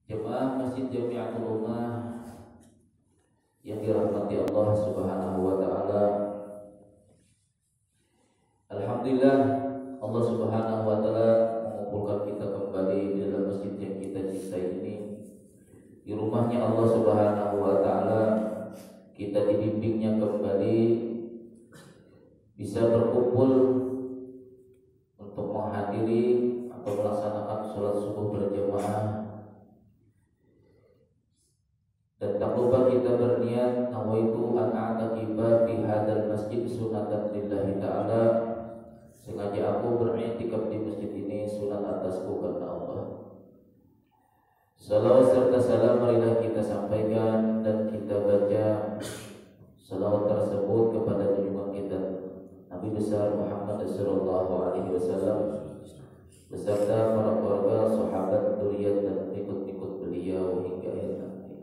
Jemaah Masjid Jami'atul Ummah yang dirahmati Allah Subhanahu wa taala. Alhamdulillah Allah Subhanahu wa taala mengumpulkan kita kembali di dalam masjid yang kita cintai ini. Di rumahnya Allah Subhanahu wa taala kita dibimbingnya kembali bisa berkumpul untuk menghadiri atau melaksanakan sholat subuh berjamaah. Dan tak lupa kita berniat nawaitu an a'takifa fi hadzal masjid sunatan lillahi ta'ala. Sengaja aku beriktikaf di masjid ini sunat atasku karena Allah. Salawat serta salam marilah kita sampaikan dan kita baca salawat tersebut kepada junjungan kita Nabi besar Muhammad sallallahu alaihi wasallam beserta para keluarga, sahabat, dzurriyyah dan pengikut beliau hingga akhir nanti.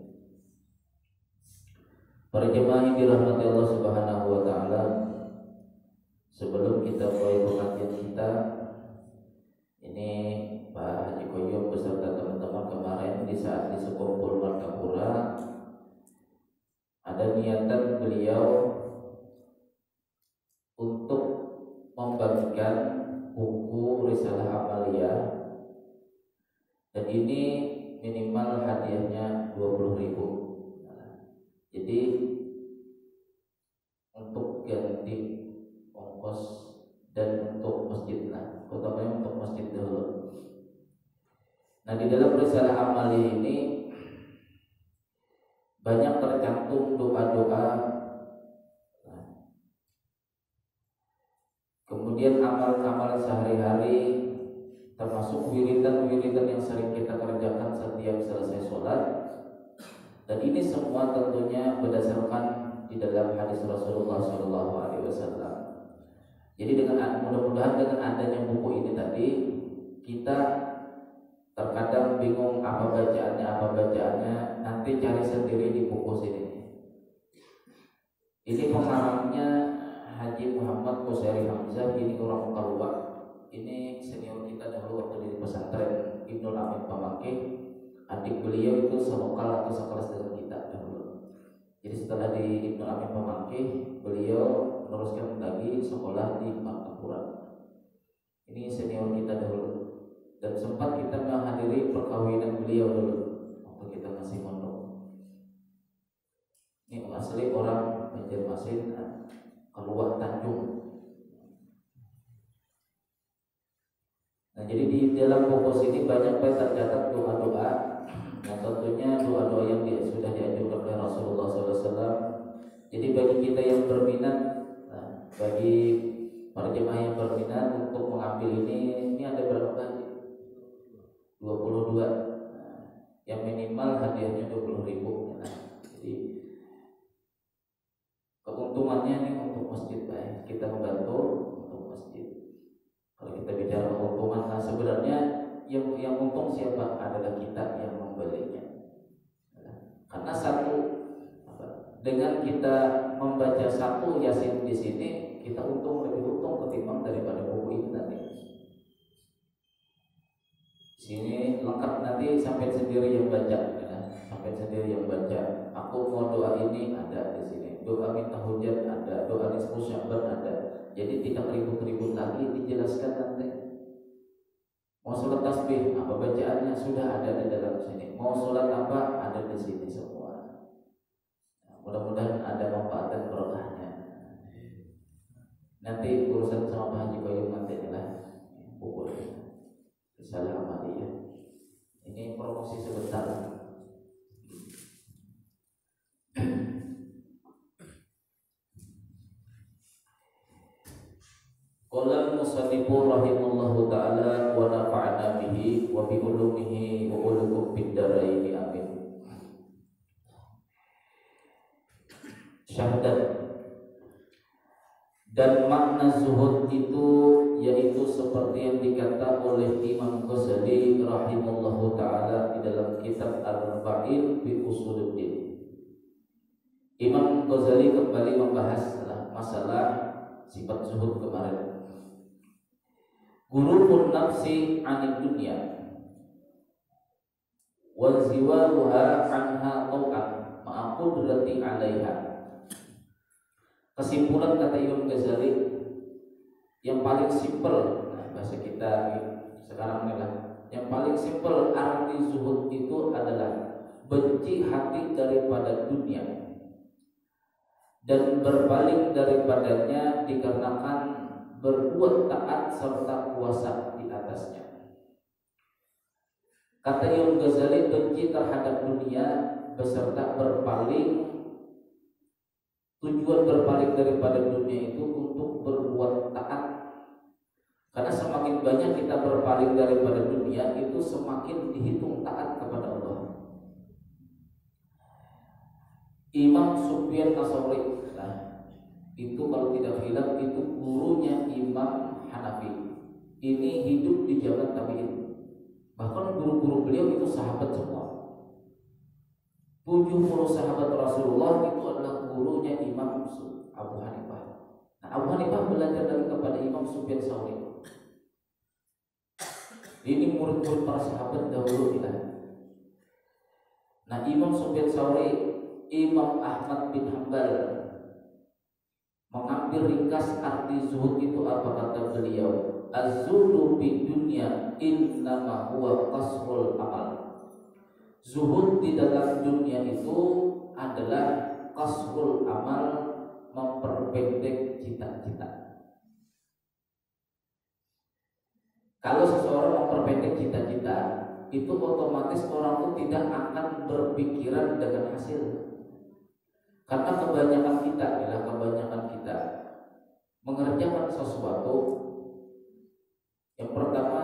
Para jemaah yang dirahmati Allah Subhanahu wa taala, sebelum kita mulai pengajian kita, ini Pak Haji Koyum beserta teman-teman kemarin di saat di sekumpul Martapura ada niatan beliau untuk membagikan buku Risalah Amaliyah, dan ini minimal hadiahnya 20.000. Jadi untuk ganti ongkos dan untuk masjid lah, utamanya untuk masjid dulu. Nah, di dalam Risalah Amaliyah ini banyak tercantum doa-doa, kemudian amal-amal sehari-hari, termasuk wiridan-wiridan yang sering kita kerjakan setiap selesai sholat. Dan ini semua tentunya berdasarkan di dalam hadis Rasulullah SAW. Jadi mudah-mudahan dengan adanya buku ini tadi, kita terkadang bingung apa bacaannya, nanti cari sendiri di buku sini. Ini pengarangnya Haji Muhammad Qusairi Hamzah, ini orang Kalua. Ini senior kita dahulu waktu di pesantren Ibnul Amin Pamangke. Adik beliau itu selokal atau sekelas dengan kita dahulu. Jadi setelah di Ibnu Amin Pamangke, beliau meneruskan lagi sekolah di Martapura. Ini senior kita dahulu. Dan sempat kita menghadiri perkawinan beliau dulu waktu kita masih mondok. Ini asli orang Banjarmasin, Keluar Tanjung. Nah, jadi di dalam buku sini banyak tercatat doa-doa. Nah, tentunya doa-doa yang sudah dianjurkan oleh Rasulullah SAW. Jadi bagi kita yang berminat, bagi para jemaah yang berminat untuk mengambil ini ada berapa kali? 22. Yang minimal hadiahnya 20.000. Nah, jadi keuntungannya ini untuk masjid, baik. Kita membantu untuk masjid. Kalau kita bicara keuntungan, nah sebenarnya yang untung siapa? Adalah kita yang membelinya. Karena dengan kita membaca satu Yasin di sini, kita lebih untung ketimbang daripada buku ini nanti. Sini lengkap, nanti sampai sendiri yang baca, sampai sendiri yang baca. Aku mau doa ini ada di sini, doa minta hujan ada, doa nisfu Sya'ban ada. Jadi tidak ribut-ribut lagi, dijelaskan nanti. Mau sholat tasbih, apa bacaannya sudah ada di dalam sini. Mau sholat apa ada di sini semua. Nah, mudah-mudahan ada manfaat dan berkahnya. Nanti urusan sama Pak Haji Koyum nanti lah buku Risalah Amaliyah. Ini promosi sebentar. Qala musannifu rahimallahu ta'ala wa nafa'ana bihi wa bi ulumihi wa ulukum fid dharain amin. Syahadat. Dan makna zuhud itu yaitu seperti yang dikata oleh Imam Ghazali rahimallahu ta'ala di dalam kitab Al-Arba'in fi Usuluddin. Imam Ghazali kembali membahas masalah sifat zuhud kemarin. Gururun nafsi anid dunya, wa ziwaluha anha tau'an ma'a qudrati 'alaiha. Kesimpulan kata Imam Ghazali yang paling simpel, nah bahasa kita sekarang ini lah, yang paling simpel arti zuhud itu adalah benci hati daripada dunia dan berpaling daripadanya dikarenakan berbuat taat serta puasa di atasnya. Kata Imam Ghazali, benci terhadap dunia beserta berpaling, tujuan berpaling daripada dunia itu untuk berbuat taat. Karena semakin banyak kita berpaling daripada dunia, itu semakin dihitung taat kepada Allah. Imam Sufyan Ats-Tsauri, nah, itu kalau tidak hilang itu gurunya Imam Hanafi. Ini hidup di zaman tabi'in. Bahkan guru-guru beliau itu sahabat semua. 70 sahabat Rasulullah itu adalah gurunya Imam Abu Hanifah. Nah, Abu Hanifah belajar dari kepada Imam Sufyan Ats-Tsauri. Ini murid-murid para sahabat dahulu kita. Nah, Imam Sufyan Ats-Tsauri, Imam Ahmad bin Hanbal mengambil ringkas arti zuhud itu apa kata beliau? Az-zuhdu fid dunya innama huwa qasrul amal. Zuhud di dalam dunia itu adalah qasrul amal, memperpendek cita-cita. Kalau seseorang memperpendek cita-cita, itu otomatis orang itu tidak akan berpikiran dengan hasil. Karena kebanyakan kita mengerjakan sesuatu, yang pertama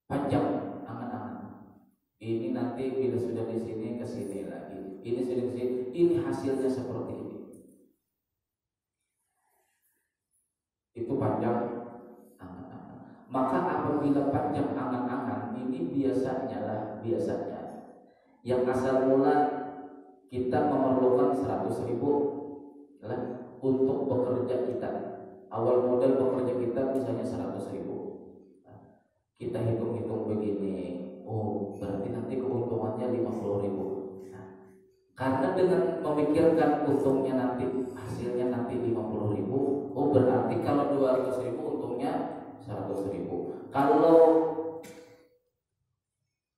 panjang angan-angan. Ini nanti bila sudah di sini ke sini lagi. Ini sudah di sini, ini hasilnya seperti ini. Itu panjang angan-angan. Maka apabila panjang angan-angan, ini biasanya yang asal mula kita memerlukan 100.000 untuk bekerja kita. Awal modal bekerja kita misalnya 100.000. Kita hitung-hitung begini, oh berarti nanti keuntungannya 50.000. Karena dengan memikirkan untungnya nanti, hasilnya nanti 50.000, oh berarti kalau 200.000 untungnya 100.000. Kalau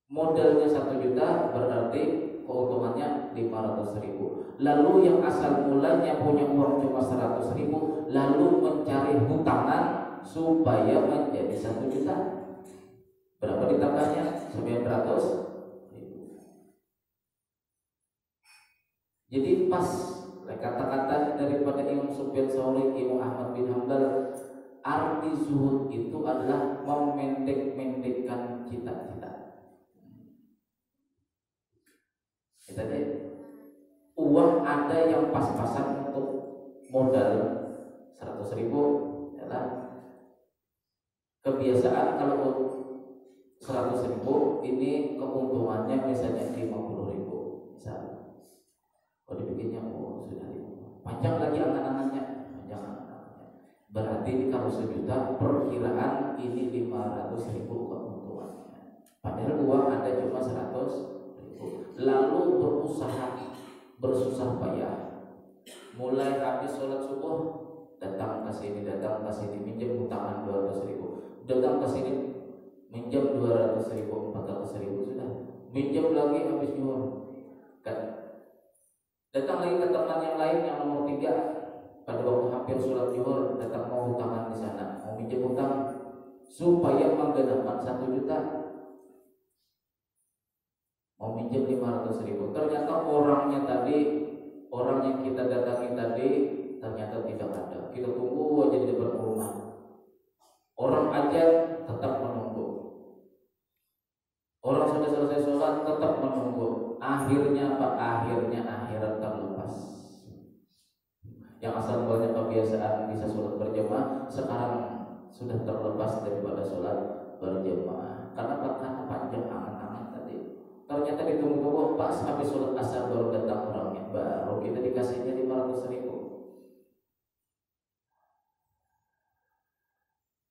modalnya 1 juta berarti keuntungannya 500.000. Lalu yang asal mulanya punya uang cuma 100.000, lalu mencari hutangan supaya menjadi 1 juta. Berapa ditambahnya? 900.000. Jadi pas kata-kata daripada Imam Sufyan Ats-Tsauri, Imam Ahmad bin Hanbal, arti zuhud itu adalah memendek-mendekkan cita-cita. Jadi uang ada yang pas-pasan untuk modal 100.000, adalah kebiasaan kalau 100.000 ini keuntungannya misalnya 50.000 misalnya. Kalau dibikinnya sudah panjang lagi angan-angannya, berarti kalau 1 juta perkiraan ini 500.000 keuntungannya. Padahal uang ada cuma 100.000. Lalu berusaha, bersusah payah, mulai habis sholat subuh datang ke sini minjem hutangan 200.000, datang ke sini minjem 200.000, 400.000 sudah, minjem lagi habis jual. Datang lagi ke teman yang lain yang nomor 3, pada waktu hampir sholat zuhur datang mau hutangan di sana, mau minjem hutang supaya menggenapkan 1 juta. Mau minjem 500.000, ternyata orang yang kita datangi tadi ternyata tidak ada. Kita tunggu aja di depan rumah, orang aja tetap menunggu, orang sudah selesai sholat tetap menunggu. Akhirnya apa? Akhirnya akhirat terlepas. Yang asal mulanya kebiasaan bisa sholat berjamaah, sekarang sudah terlepas daripada sholat berjamaah. Karena panjang angan-angan tadi. Ternyata ditunggu-tunggu, pas habis sholat asar baru datang orangnya, baru kita dikasihnya 500.000.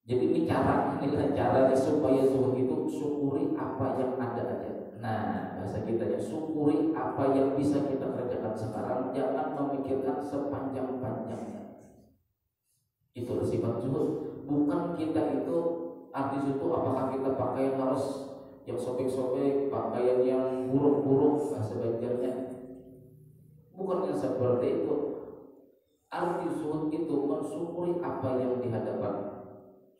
Jadi ini caranya supaya zuhud itu syukuri apa yang ada aja. Nah, bahasa kita ya, syukuri apa yang bisa kita kerjakan sekarang, jangan memikirkan sepanjang-panjangnya. Itu sifat zuhud. Bukan kita itu arti itu apakah kita pakai harus yang sobek-sobek, pakaian yang buruk-buruk, bahasa Banjarnya. Bukan yang seperti itu. Arti zuhud itu mensyukuri apa yang di hadapan.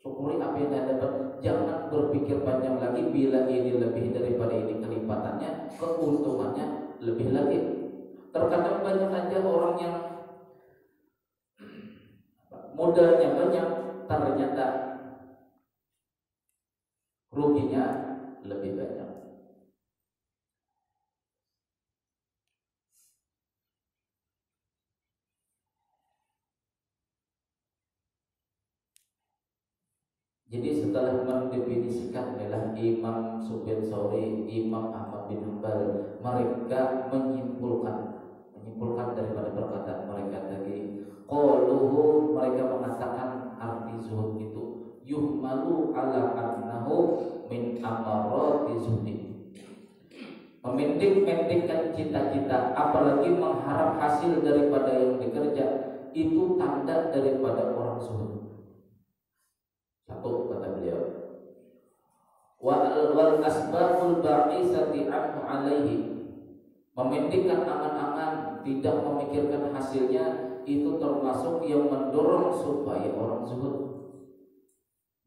Syukuri apa yang di hadapan. Jangan berpikir panjang lagi, bila ini lebih daripada ini kelipatannya, keuntungannya lebih lagi. Terkadang banyak aja orang yang modalnya banyak, ternyata ruginya lebih banyak. Jadi setelah mendefinisikan adalah Imam Sufyan Tsauri, Imam Ahmad bin Hanbal, mereka menyimpulkan daripada perkataan mereka tadi. Qauluhu, mereka mengatakan arti zuhud itu yuhmalu ala annahu min amarati zuhdi. Memendek-mendekkan cita-cita, apalagi mengharap hasil daripada yang dikerja, itu tanda daripada orang zuhud. Satu, kata beliau, wal asbabul ba'isati anhu alaihi, memendekkan angan-angan, tidak memikirkan hasilnya, itu termasuk yang mendorong supaya orang zuhud.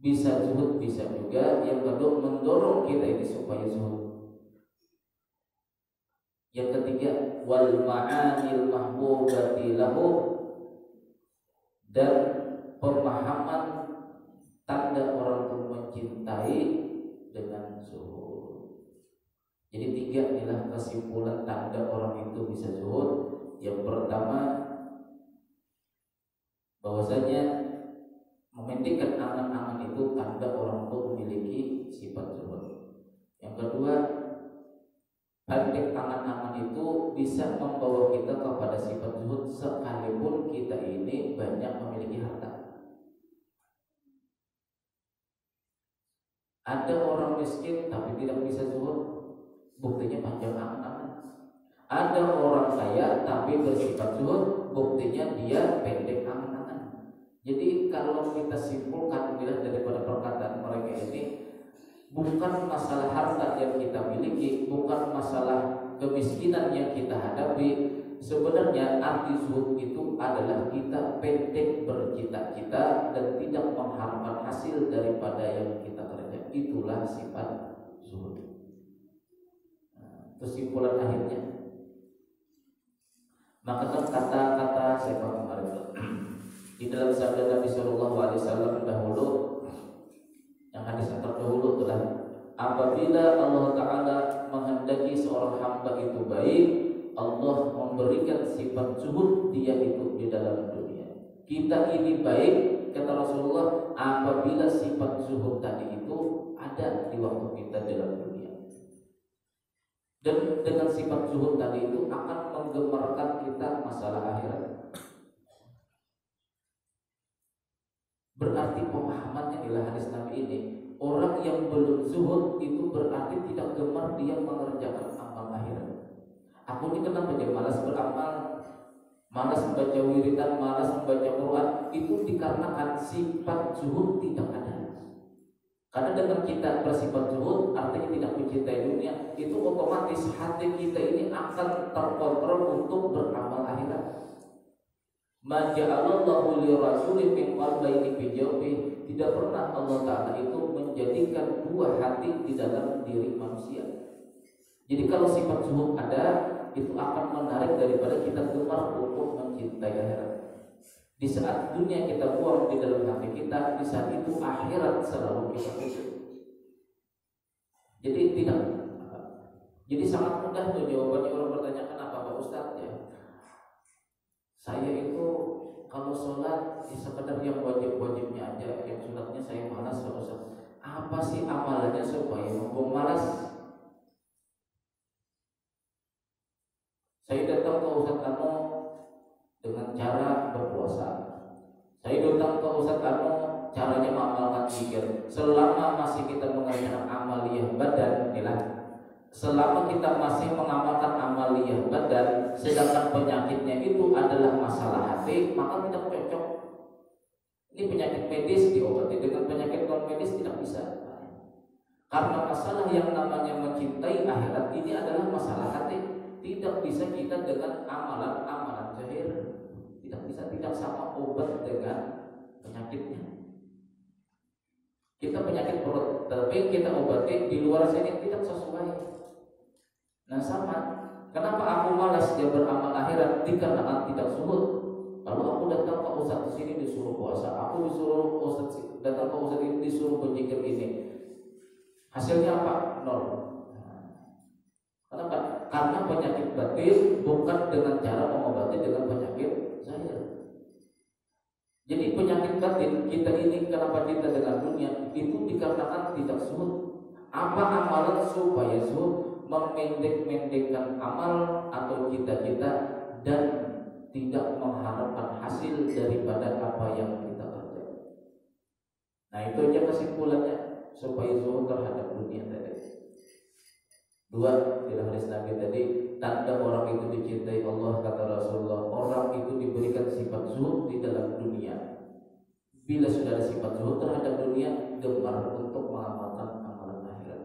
Bisa zuhud, bisa juga yang kedua mendorong kita ini supaya zuhud. Yang ketiga, wal ma'anil mahbubati lahu, dan pemahaman tanda orang itu mencintai dengan zuhud. Jadi tiga inilah kesimpulan tanda orang itu bisa zuhud. Yang pertama, bahwasanya memendekkan angan-angan itu tanda orang itu memiliki sifat zuhud. Yang kedua, pendek angan-angan itu bisa membawa kita kepada sifat zuhud sekalipun kita ini banyak memiliki harta. Ada orang miskin tapi tidak bisa zuhud, buktinya panjang angan-angan. Ada orang kaya tapi bersifat zuhud, buktinya dia pendek angan-angan. Jadi kalau kita simpulkan daripada perkataan mereka ini, bukan masalah harta yang kita miliki, bukan masalah kemiskinan yang kita hadapi. Sebenarnya arti zuhud itu adalah kita pendek bercita-cita dan tidak mengharapkan hasil daripada yang kita kerjakan. Itulah sifat zuhud. Kesimpulan akhirnya, maka kata-kata siapa kemarin di dalam sabda Nabi Shallallahu Alaihi Wasallam dahulu, yang hadis yang terdahulu adalah apabila Allah Taala menghendaki seorang hamba itu baik, Allah memberikan sifat zuhud dia itu di dalam dunia. Kita ini baik, kata Rasulullah, apabila sifat zuhud tadi itu ada di waktu kita dalam dunia. Dan dengan sifat zuhud tadi itu akan menggemarkan kita masalah akhirat. Berarti pemahamannya adalah hadis Nabi ini, orang yang belum zuhud itu berarti tidak gemar dia mengerjakan amal akhirat. Aku ini kenapa dia malas beramal, malas membaca wiridan, malas membaca Quran, itu dikarenakan sifat zuhud tidak ada. Karena dengan kita bersifat zuhud, artinya tidak mencintai dunia, itu otomatis hati kita ini akan terkontrol untuk beramal akhirat. Ma ja'alallahu li rasulin min qalbayni fi jawfi, tidak pernah Allah Ta'ala itu menjadikan dua hati di dalam diri manusia. Jadi kalau sifat zuhud ada, itu akan menarik daripada kita gemar untuk mencintai akhirat. Di saat dunia kita buang di dalam hati kita, di saat itu akhirat selalu kita tuju. Jadi sangat mudah tuh jawabannya. Orang bertanya, kenapa Pak Ustadz ya? Saya itu kalau sholat sekedar yang wajib-wajibnya aja, yang sunatnya saya malas Pak Ustadz. Apa sih amalannya supaya membuang malas? Saya datang ke Ustadz Ano dengan cara berpuasa. Saya datang ke Ustadz Ano caranya mengamalkan zikir. Selama masih kita mengerjakan amaliyah badan, selama kita masih mengamalkan amaliyah badan, sedangkan penyakitnya itu adalah masalah hati, maka tidak cocok. Ini penyakit medis diobati dengan penyakit non medis tidak bisa. Karena masalah yang namanya mencintai akhirat ini adalah masalah hati. Tidak bisa kita dengan amalan-amalan zahir. Tidak bisa, tidak sama obat dengan penyakitnya. Kita penyakit perut, tapi kita obati di luar sini tidak sesuai. Nah sama, kenapa aku malas dia beramal akhirat? Dikarenakan tidak zuhud. Lalu aku datang ke ustaz di sini disuruh puasa, aku disuruh ustaz datang ke ustaz ini disuruh berzikir ini. Hasilnya apa? Nol. Kenapa? Karena penyakit batin bukan dengan cara mengobati dengan penyakit zahir. Jadi penyakit batin kita ini kenapa cinta dengan dunia itu dikarenakan tidak zuhud. Apa amalan supaya zuhud? Memendek-mendekkan amal atau cita-cita dan tidak mengharapkan hasil daripada apa yang kita kerjakan. Nah itu aja kesimpulannya supaya zuhud terhadap dunia tadi. Dua, dalam hadis Nabi tadi, tanda orang itu dicintai Allah, kata Rasulullah, orang itu diberikan sifat zuhud di dalam dunia. Bila sudah ada sifat zuhud terhadap dunia, gemar untuk mengamalkan amalan akhirat.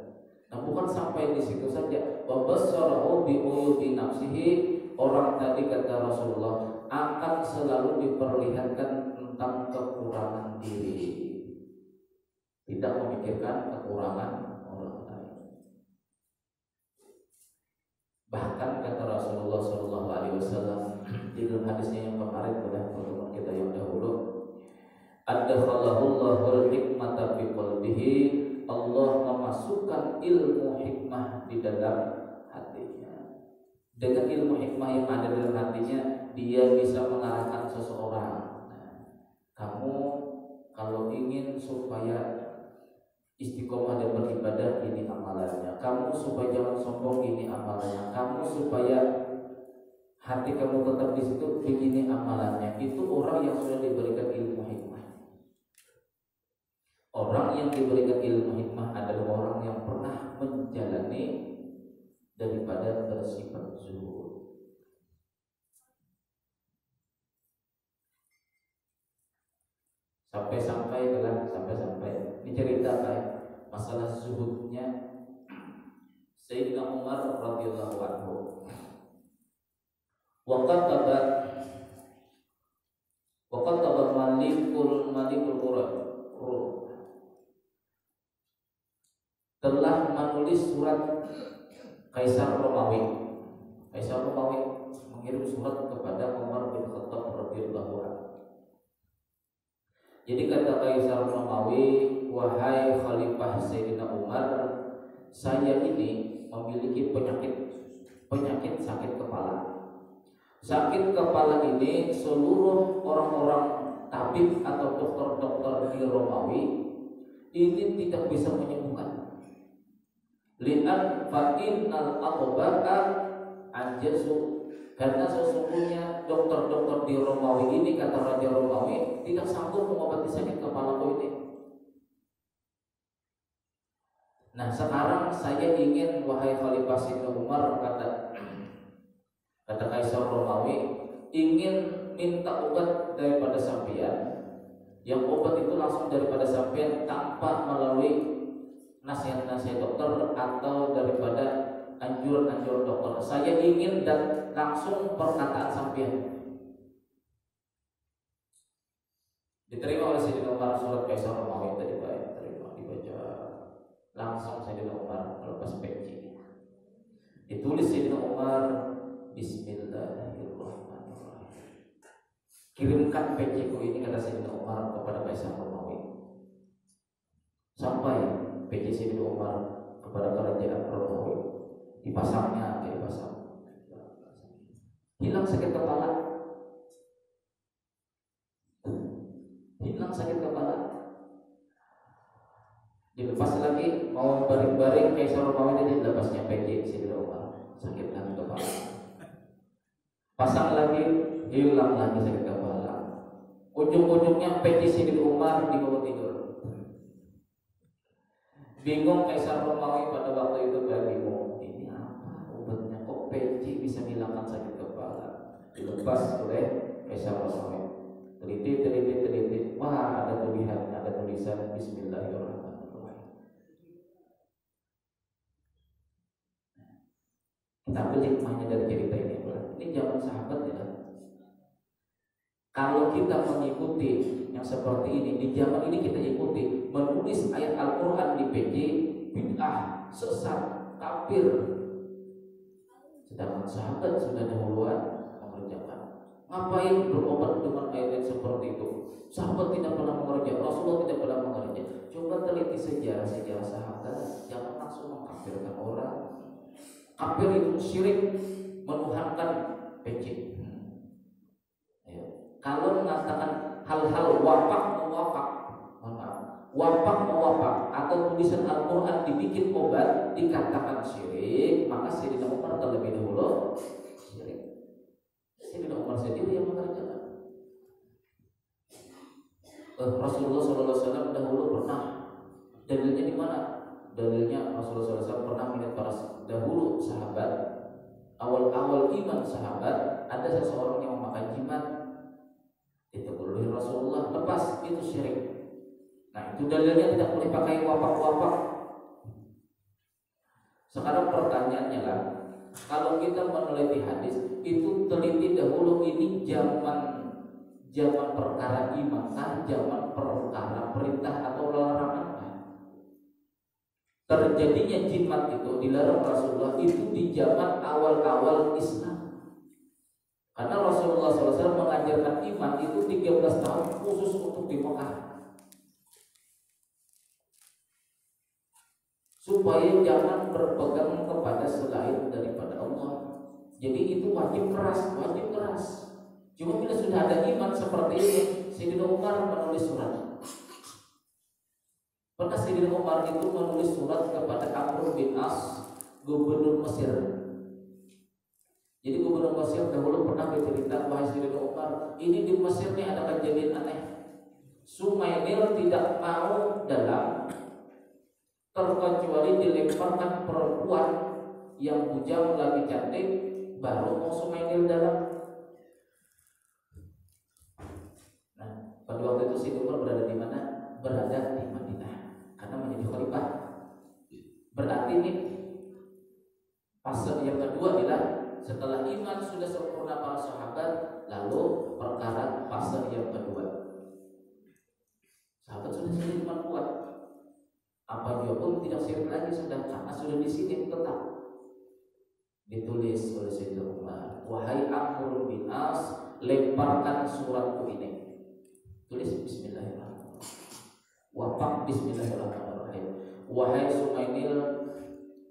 Nah bukan sampai di situ saja. Wa bassarahu bi uyubi nafsihi, orang tadi kata Rasulullah akan selalu diperlihatkan tentang kekurangan diri. Tidak memikirkan kekurangan orang lain. Bahkan kata Rasulullah SAW di dalam hadisnya yang kemarin pada pertemuan kita yang dahulu, adkhalahullahu hikmata fi qalbihi, Allah memasukkan ilmu hikmah di dalam hatinya. Dengan ilmu hikmah yang ada dalam hatinya, dia bisa mengarahkan seseorang. Nah, kamu kalau ingin supaya istiqomah dan beribadah, ini amalannya. Kamu supaya jangan sombong, ini amalannya. Kamu supaya hati kamu tetap di situ, begini amalannya. Itu orang yang sudah diberikan ilmu hikmah. Orang yang diberikan ilmu hikmah adalah orang yang pernah menjalani daripada bersifat zuhud. Sampai-sampai ini cerita masalah zuhudnya Sayyidina Umar radhiyallahu anhu. Waqataba malikul Quraisy telah menulis surat Kaisar Romawi. Kaisar Romawi mengirim surat kepada Umar bin Khattab radhiyallahu anhu. Jadi kata Kaisar Romawi, wahai Khalifah Sayyidina Umar, saya ini memiliki penyakit sakit kepala. Sakit kepala ini seluruh orang-orang tabib atau dokter-dokter di Romawi ini tidak bisa menyembuhkan. Li'an fa'innal atba'a anjazu, karena sesungguhnya dokter-dokter di Romawi ini, kata Raja Romawi, tidak sanggup mengobati sakit kepalaku ini. Nah sekarang saya ingin, wahai Khalifah Sayyidina Umar, kata Kaisar Romawi, ingin minta obat daripada sampean. Yang obat itu langsung daripada sampean tanpa melalui nasihat-nasihat dokter atau daripada anjuran-anjuran dokter. Saya ingin dan langsung perkataan sampean. Diterima oleh Sayyidina Umar surat Kaisar Romawi tadi, baik, terima, dibaca. Langsung Sayyidina Umar melepas peci. Ditulis Sayyidina Umar, Bismillahirrahmanirrahim. Kirimkan peciku ini, kata Sayyidina Umar kepada Kaisar Romawi. Sampai peci Sayyidina Umar kepada kerajaan Romawi. Dipasangnya, dipasang. Hilang sakit kepala. Hilang sakit kepala. Dilepas lagi, mau baring-baring, Kaisar Romawi tadi lepasnya peci Sayyidina Umar. Sakit lagi kepala. Pasang lagi, hilang lagi sakit kepala. Ujung-ujungnya peci Sayyidina Umar dibawa tidur. Bingung Kaisar Romawi pada waktu itu, bingung. Ini apa obatnya, kok peci bisa menghilangkan sakit kepala? Dilepas oleh Kaisar Romawi. Teliti. Wah, ada tulisan Bismillahirrahmanirrahim. Kita ambil hikmahnya dari cerita ini. Ini zaman sahabat ya. Kalau kita mengikuti yang seperti ini, di zaman ini kita ikuti, menulis ayat Al-Quran di PJ, bid'ah, sesat, kafir. Sedangkan sahabat sudah dahuluan mengerjakan. Ngapain berobat dengan ayat seperti itu? Sahabat tidak pernah mengerjakan, Rasulullah tidak pernah mengerjakan. Coba teliti sejarah sahabat, jangan langsung mengkafirkan orang. Kafir itu syirik, menuhankan PJ. Kalau mengatakan hal-hal wafak atau tulisan Al-Quran dibikin obat dikatakan syirik, maka Sayyidina Umar terlebih dahulu syirik. Sayyidina Umar sendiri yang mengerjakan. Rasulullah SAW dahulu pernah, dalilnya di mana? Dalilnya Rasulullah SAW pernah melihat para dahulu sahabat, awal-awal iman sahabat, ada seseorang yang memakai jimat. Ditegur oleh Rasulullah, lepas, itu syirik. Nah, itu dalilnya tidak boleh pakai wapak. Sekarang pertanyaannya lah, kalau kita meneliti hadis, itu teliti dahulu ini zaman perkara iman, zaman perkara perintah atau larangan. Terjadinya jimat itu dilarang Rasulullah itu di zaman awal-awal Islam. Karena Rasulullah SAW mengajarkan iman itu 13 tahun khusus untuk di Mekah, supaya jangan berpegang kepada selain daripada Allah. Jadi itu wajib keras. Cuma bila sudah ada iman seperti ini, Sayyidina Umar menulis surat. Pernah Sayyidina Umar itu menulis surat kepada Amr bin As, gubernur Mesir. Jadi gubernur Mesir dahulu pernah bercerita, wahai Sayyidina Umar, ini di Mesir ini ada kejadian aneh. Sungai Nil tidak mau dalam, terkecuali dilemparkan perempuan yang bujang lagi cantik, baru mau sungai Nil dalam. Nah, pada waktu itu Sayyidina Umar berada di mana? Berada di Madinah, karena menjadi khalifah. Berarti ini fase yang kedua adalah setelah iman sudah sempurna para sahabat, lalu perkara fase yang kedua. Sahabat sudah syirik iman kuat, apa juga pun tidak syirik lagi sudah, karena sudah di sini tetap. Ditulis oleh Sayyidina Umar, wahai Amr bin As, lemparkan suratku ini. Tulis Bismillahirrahmanirrahim. Wafak Bismillahirrahmanirrahim. Wahai Sungai Nil,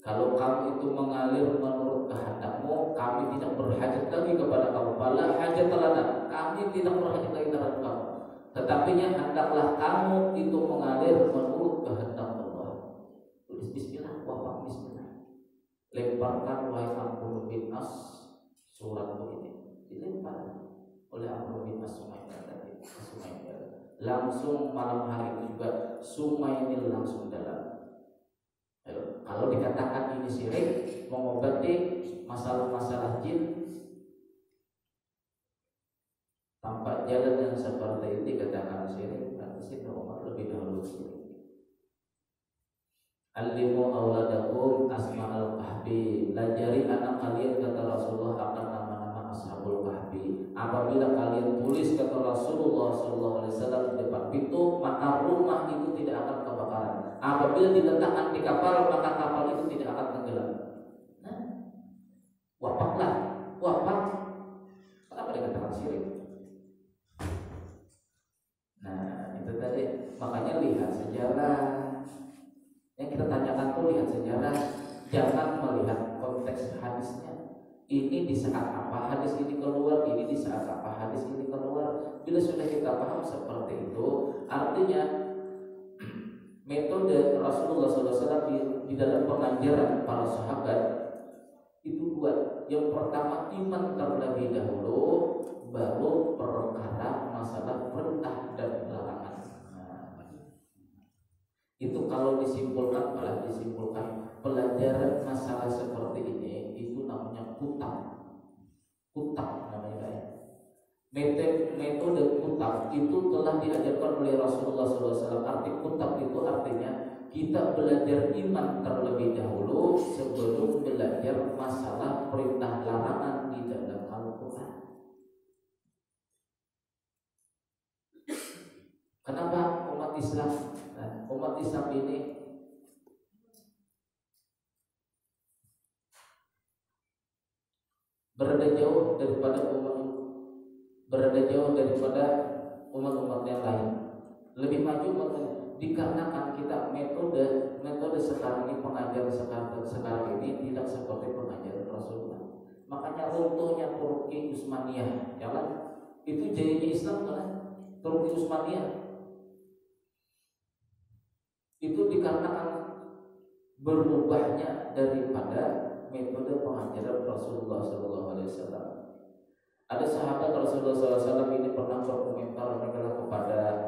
kalau kamu itu mengalir menurut kehendakmu, kami tidak berhajat lagi kepada kamu. Bala hajat lana, kami tidak berhajat lagi terhadap kamu. Tetapi hendaklah kamu itu mengalir menurut kehendak Allah. Tulis Bismillah, wafak Bismillah. Lemparkan wahai Amr bin As suratmu ini. Dilempar oleh Amr bin As Sungai tadi. Langsung malam hari itu juga Sungai Nil langsung dalam. Kalau dikatakan ini syirik, mengobati masalah-masalah jin, tanpa jalan yang seperti ini dikatakan syirik, berarti Sayyidina Umar lebih dahulu syirik. Alimu awladakum asma'al kahfi, lajari anak kalian, kata Rasulullah, akan nama-nama ashabul kahfi. Apabila kalian tulis, kata Rasulullah SAW, di depan pintu, maka rumah itu tidak akan kebakaran. Apabila diletakkan di kapal, maka kapal itu tidak akan tenggelam. Nah, wafaklah, wafak. Kenapa dikatakan syirik? Nah, itu tadi. Makanya lihat sejarah. Yang kita tanyakan tuh lihat sejarah, jangan melihat konteks hadisnya. Ini di saat apa hadis ini keluar, ini di saat apa hadis ini keluar. Bila sudah kita paham seperti itu, artinya metode Rasulullah SAW di dalam pengajaran para sahabat itu dua. Yang pertama, iman terlebih dahulu, baru perkara masalah perintah dan larangan. Nah, itu kalau disimpulkan, malah disimpulkan pelajaran masalah seperti ini itu namanya kutang. Kutang namanya ya. Metode kutang itu telah diajarkan oleh Rasulullah SAW. Arti kutang itu artinya kita belajar iman terlebih dahulu sebelum belajar masalah perintah larangan di dalam Al-Quran. Kenapa umat Islam? Nah, umat Islam ini berada jauh daripada umat-umat yang lain, lebih maju dikarenakan kita metode sekarang ini, pengajaran sekarang ini tidak seperti pengajaran Rasulullah. Makanya runtuhnya Turki Utsmaniyah, ya kan? Itu jayanya Islam kan? Turki Utsmaniyah itu dikarenakan berubahnya daripada metode pengajaran Rasulullah SAW. Ada sahabat Rasulullah SAW ini pernah berkomentar kepada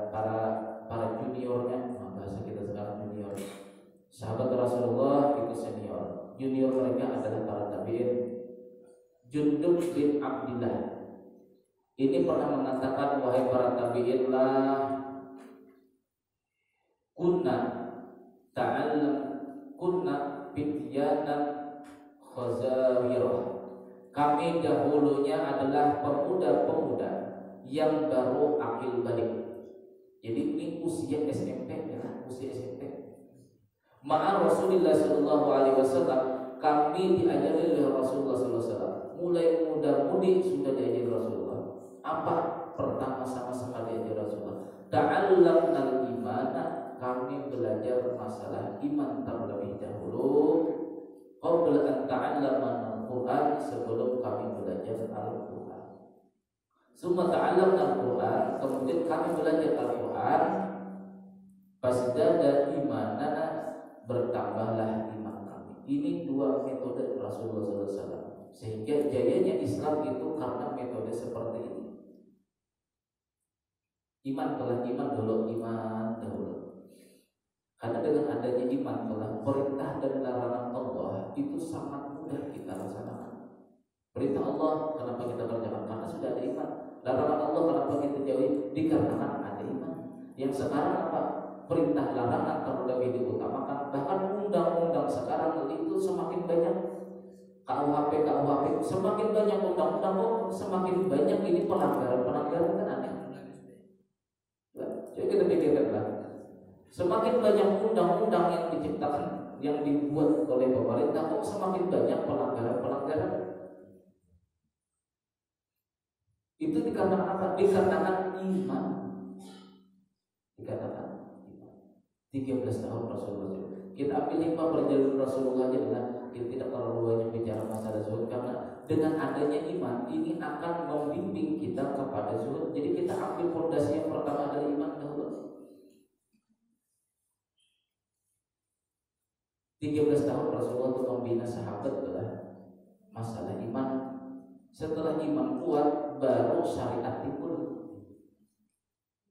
para juniornya, bahasa kita sekarang junior. Sahabat Rasulullah itu senior, junior mereka adalah para tabi'in. Jundub bin Abdillah ini pernah mengatakan, wahai para tabi'in, lah kunna fityanan khazawirah. Kami dahulunya adalah pemuda-pemuda yang baru akil balik. Jadi ini usia SMP ya, usia SMP. Ma'a Rasulullah sallallahu alaihi wasallam, kami diajari oleh Rasulullah sallallahu alaihi wasallam. Mulai muda-mudi sudah diajari Rasulullah. Apa? Pertama sama-sama diajari Rasulullah. Ta'allamnal imana, kami belajar masalah iman terlebih dahulu. Qabla an ta'allamana Al-Quran, sebelum kami belajar Al-Quran. Summa ta'allamna Al-Quran, kemudian kami belajar Al-Quran. Fasdada imanana, bertambahlah iman kami. Ini dua metode Rasulullah SAW. Sehingga jayanya Islam itu karena metode seperti ini. Iman dahulu. Karena dengan adanya iman telah perintah dan larangan Allah itu sangat mudah kita laksanakan. Perintah Allah kenapa kita kerjakan? Karena sudah ada iman. Larangan Allah kenapa kita jauhi? Dikarenakan ada iman. Yang sekarang apa? Perintah larangan terlebih diutamakan. Bahkan undang-undang sekarang itu semakin banyak. KUHP semakin banyak undang-undang, semakin banyak ini pelanggaran kan aneh. Coba kita pikirkan. Semakin banyak undang-undang yang diciptakan, yang dibuat oleh pemerintah, kok semakin banyak pelanggaran. Itu dikarenakan apa? Dikarenakan iman. 13 tahun Rasulullah. Kita ambil hikmah perjalanan Rasulullah aja lah. Kita tidak terlalu banyak bicara masalah zuhud, karena dengan adanya iman ini akan membimbing kita kepada zuhud. Jadi kita ambil fondasi yang pertama adalah iman dahulu. 13 tahun Rasulullah untuk membina sahabat adalah masalah iman. Setelah iman kuat, baru syariat timbul.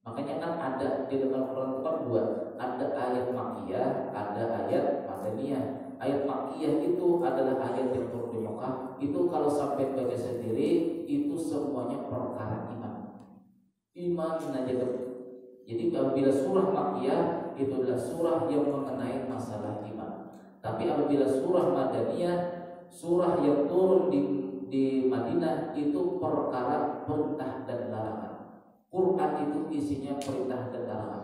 Makanya kan ada di dalam Al-Quran itu dua, ada ayat Makkiyah, ada ayat Madaniyah. Ayat Makkiyah itu adalah ayat yang turun di Mekah. Itu kalau sampai baca sendiri, itu semuanya perkara iman. Iman aja. Jadi apabila surah Makkiyah itu adalah surah yang mengenai masalah iman. Tapi apabila surah Madaniyah, surah yang turun di Madinah, itu perkara perintah dan larangan. Quran itu isinya perintah dan larangan.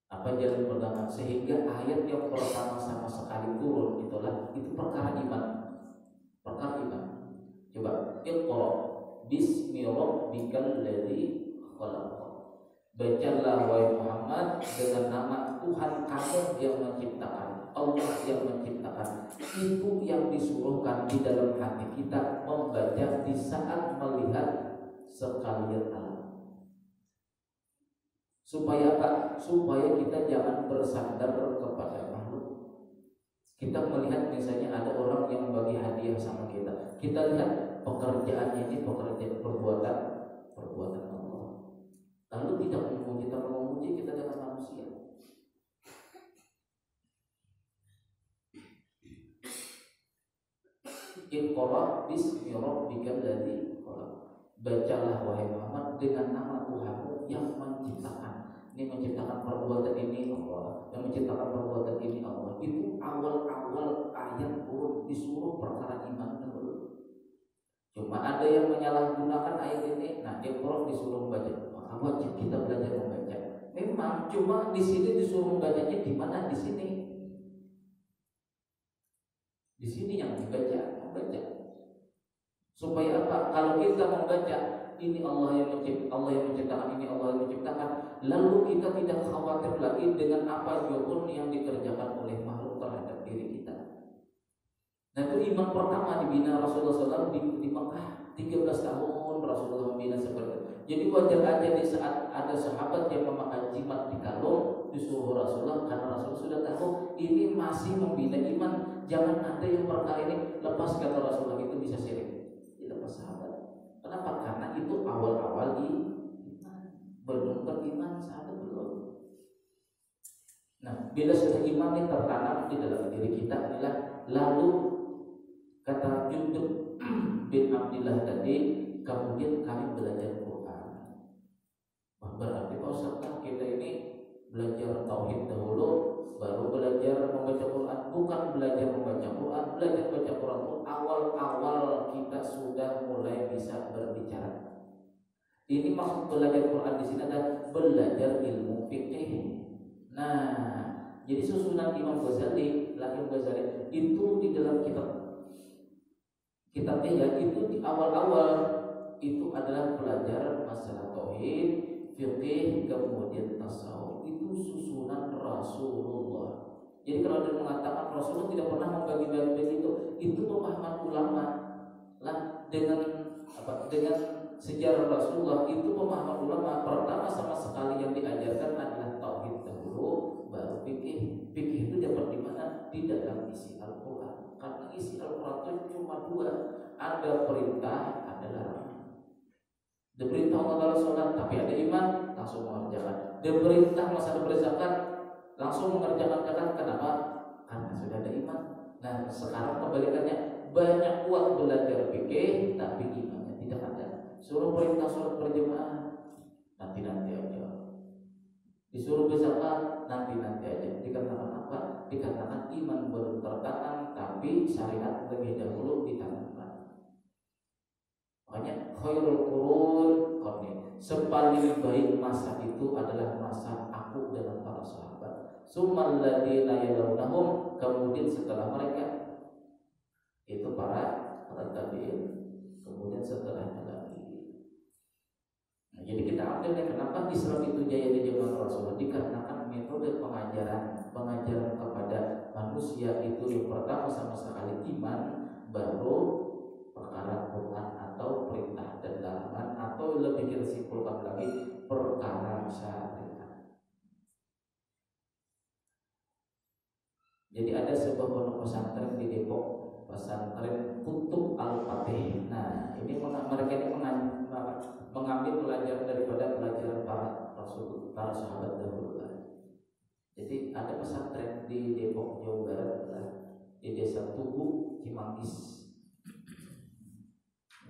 Apa jalan pertama? Sehingga ayat yang pertama sama sekali turun itu perkara iman. Perkara iman. Coba Iqra bismi rabbikal ladzi khalaq. Bacalah wahai Muhammad dengan nama Tuhan kamu yang menciptakan. Allah yang menciptakan. Itu yang disuruhkan di dalam hati kita membaca di saat melihat sekalian alam. Supaya apa? Supaya kita jangan bersandar kepada makhluk. Kita melihat misalnya ada orang yang bagi hadiah sama kita. Kita lihat pekerjaannya ini pekerjaan perbuatan Allah. Lalu tidak memuji, tak memuji kita dengan manusia. Iqra bismi rabbikal ladzi khalaq. Bacalah wahai Muhammad dengan nama Tuhanmu yang menciptakan. Ini menciptakan perbuatan ini Allah, yang menciptakan perbuatan ini Allah. Itu awal-awal ayat turun disuruh perkara iman dulu. Cuma ada yang menyalahgunakan ayat ini. Nah, Iqra disuruh membaca. Maka wajib kita belajar membaca. Memang cuma di sini disuruh membacanya di mana? Di sini. Di sini yang membaca. Supaya apa? Kalau kita membaca ini Allah yang menciptakan, ini Allah yang menciptakan, lalu kita tidak khawatir lagi dengan apa pun yang dikerjakan oleh makhluk terhadap diri kita. Nah, itu iman pertama dibina Rasulullah SAW di Mekah. 13 tahun Rasulullah membina seperti itu. Jadi wajar aja di saat ada sahabat yang memakai jimat di kalung disuruh Rasulullah, karena Rasul sudah tahu ini masih membina iman. Jangan ada yang perkara ini lepas, kata Rasulullah, itu bisa syirik. Dilepas sahabat. Kenapa? Karena itu awal-awal iman. Belum beriman sahabat belum. Nah, bila sudah iman ini tertanam di dalam diri kita adalah, lalu kata Jundub bin Abdillah tadi, kemudian kami belajar Quran. Wah, berarti Ustaz, kita ini belajar tauhid dahulu, baru belajar membaca Quran. Bukan belajar membaca Quran, belajar baca Quran itu awal-awal kita sudah mulai bisa berbicara. Ini maksud belajar Quran di sini adalah belajar ilmu fikih. Nah, jadi susunan Imam Ghazali itu di dalam kitabnya ya, itu di awal-awal itu adalah belajar masalah tauhid, fikih, kemudian tasawuf. Itu susunan Rasulullah. Jadi kalau dia mengatakan Rasulullah tidak pernah membagi-bagi begitu, itu pemahaman ulama. Lah, dengan sejarah Rasulullah itu pemahaman ulama. Pertama sama sekali yang diajarkan adalah tauhid dahulu, baru fikih. Fikih itu dapat di mana? Di dalam isi Al-Quran. Karena isi Al-Quran itu cuma dua, ada perintah, ada larangan. Diperintah Allah sholat, tapi ada iman, langsung mengerjakan. Diperintah masalah berzakat, langsung mengerjakan zakat. Kenapa? Karena sudah ada iman. Nah, sekarang kebalikannya, banyak uang belajar fikih, tapi imannya tidak ada. Suruh perintah sholat berjamaah, nanti aja. Disuruh berzakat, nanti aja. Dikatakan apa? Dikatakan iman belum tertanam, tapi syariat lebih dahulu ditanamkan. Makanya khairul qurun qarni, sepaling baik masa itu adalah masa aku dengan para sahabat. Tsummal ladzina yalunahum, kemudian setelah mereka itu para tabi'in, kemudian setelahnya lagi. Nah, jadi kita ambil kenapa Islam itu jaya di zaman Rasulullah, dikarenakan metode pengajaran kepada manusia itu yang pertama sama sekali iman, baru perkara Quran atau perintah dan larangan, atau lebih kita simpulkan lagi perkara syariat. Jadi ada sebuah pondok pesantren di Depok, pesantren Kutub Al-Fatih. Nah, ini mereka ini mengambil pelajaran daripada pelajaran para Rasul, para sahabat dahulu. Jadi ada pesantren di Depok, Jawa Barat, di Desa Tugu, Cimanggis.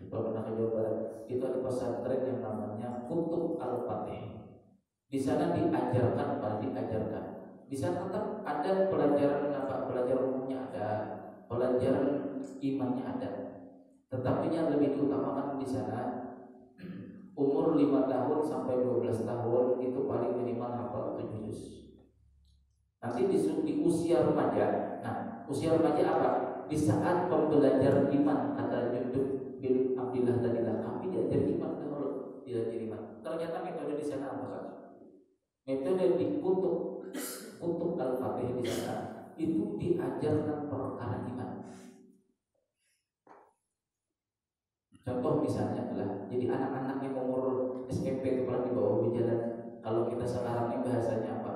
Kalau pernah ke Jawa Barat, itu ada pesantren yang namanya Kutub Al-Fatih. Di sana diajarkan. Di sana tetap ada pelajaran umumnya ada, pelajaran imannya ada. Tetapi yang lebih diutamakan di sana umur 5 tahun sampai 12 tahun itu paling minimal hafal 7 juz. Nanti di usia remaja. Nah, usia remaja apa? Di saat pembelajaran iman, kata Jundub bin Abdillah tadi, kami diajar iman dahulu, diajar iman. Ternyata metode di sana apa kan? Metode di Kutub Al-Fatih di sana itu diajarkan perkara iman. Contoh misalnya adalah, jadi anak-anak yang umur SMP itu pernah dibawa di jalan. Kalau kita sekarang ini bahasanya apa?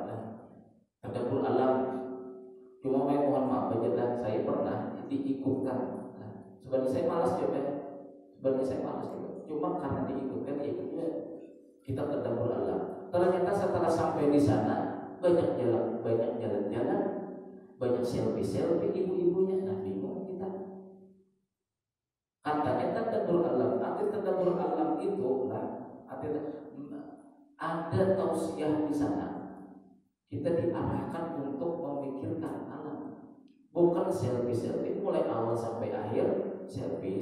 Tadabbur alam. Cuma mohon maaf, bacalah Sebenarnya saya malas juga. Sebenarnya saya malas juga. Cuma karena diikutkan ya ikut juga. Kita tadabbur alam. Ternyata setelah sampai di sana banyak jalan-jalan, banyak selfie ibu-ibunya. Nah bingung kita. Katanya tadabbur alam. Arti tadabbur alam itu ada tausiah di sana. Kita diarahkan untuk memikirkan alam. Bukan selfie mulai awal sampai akhir selfie.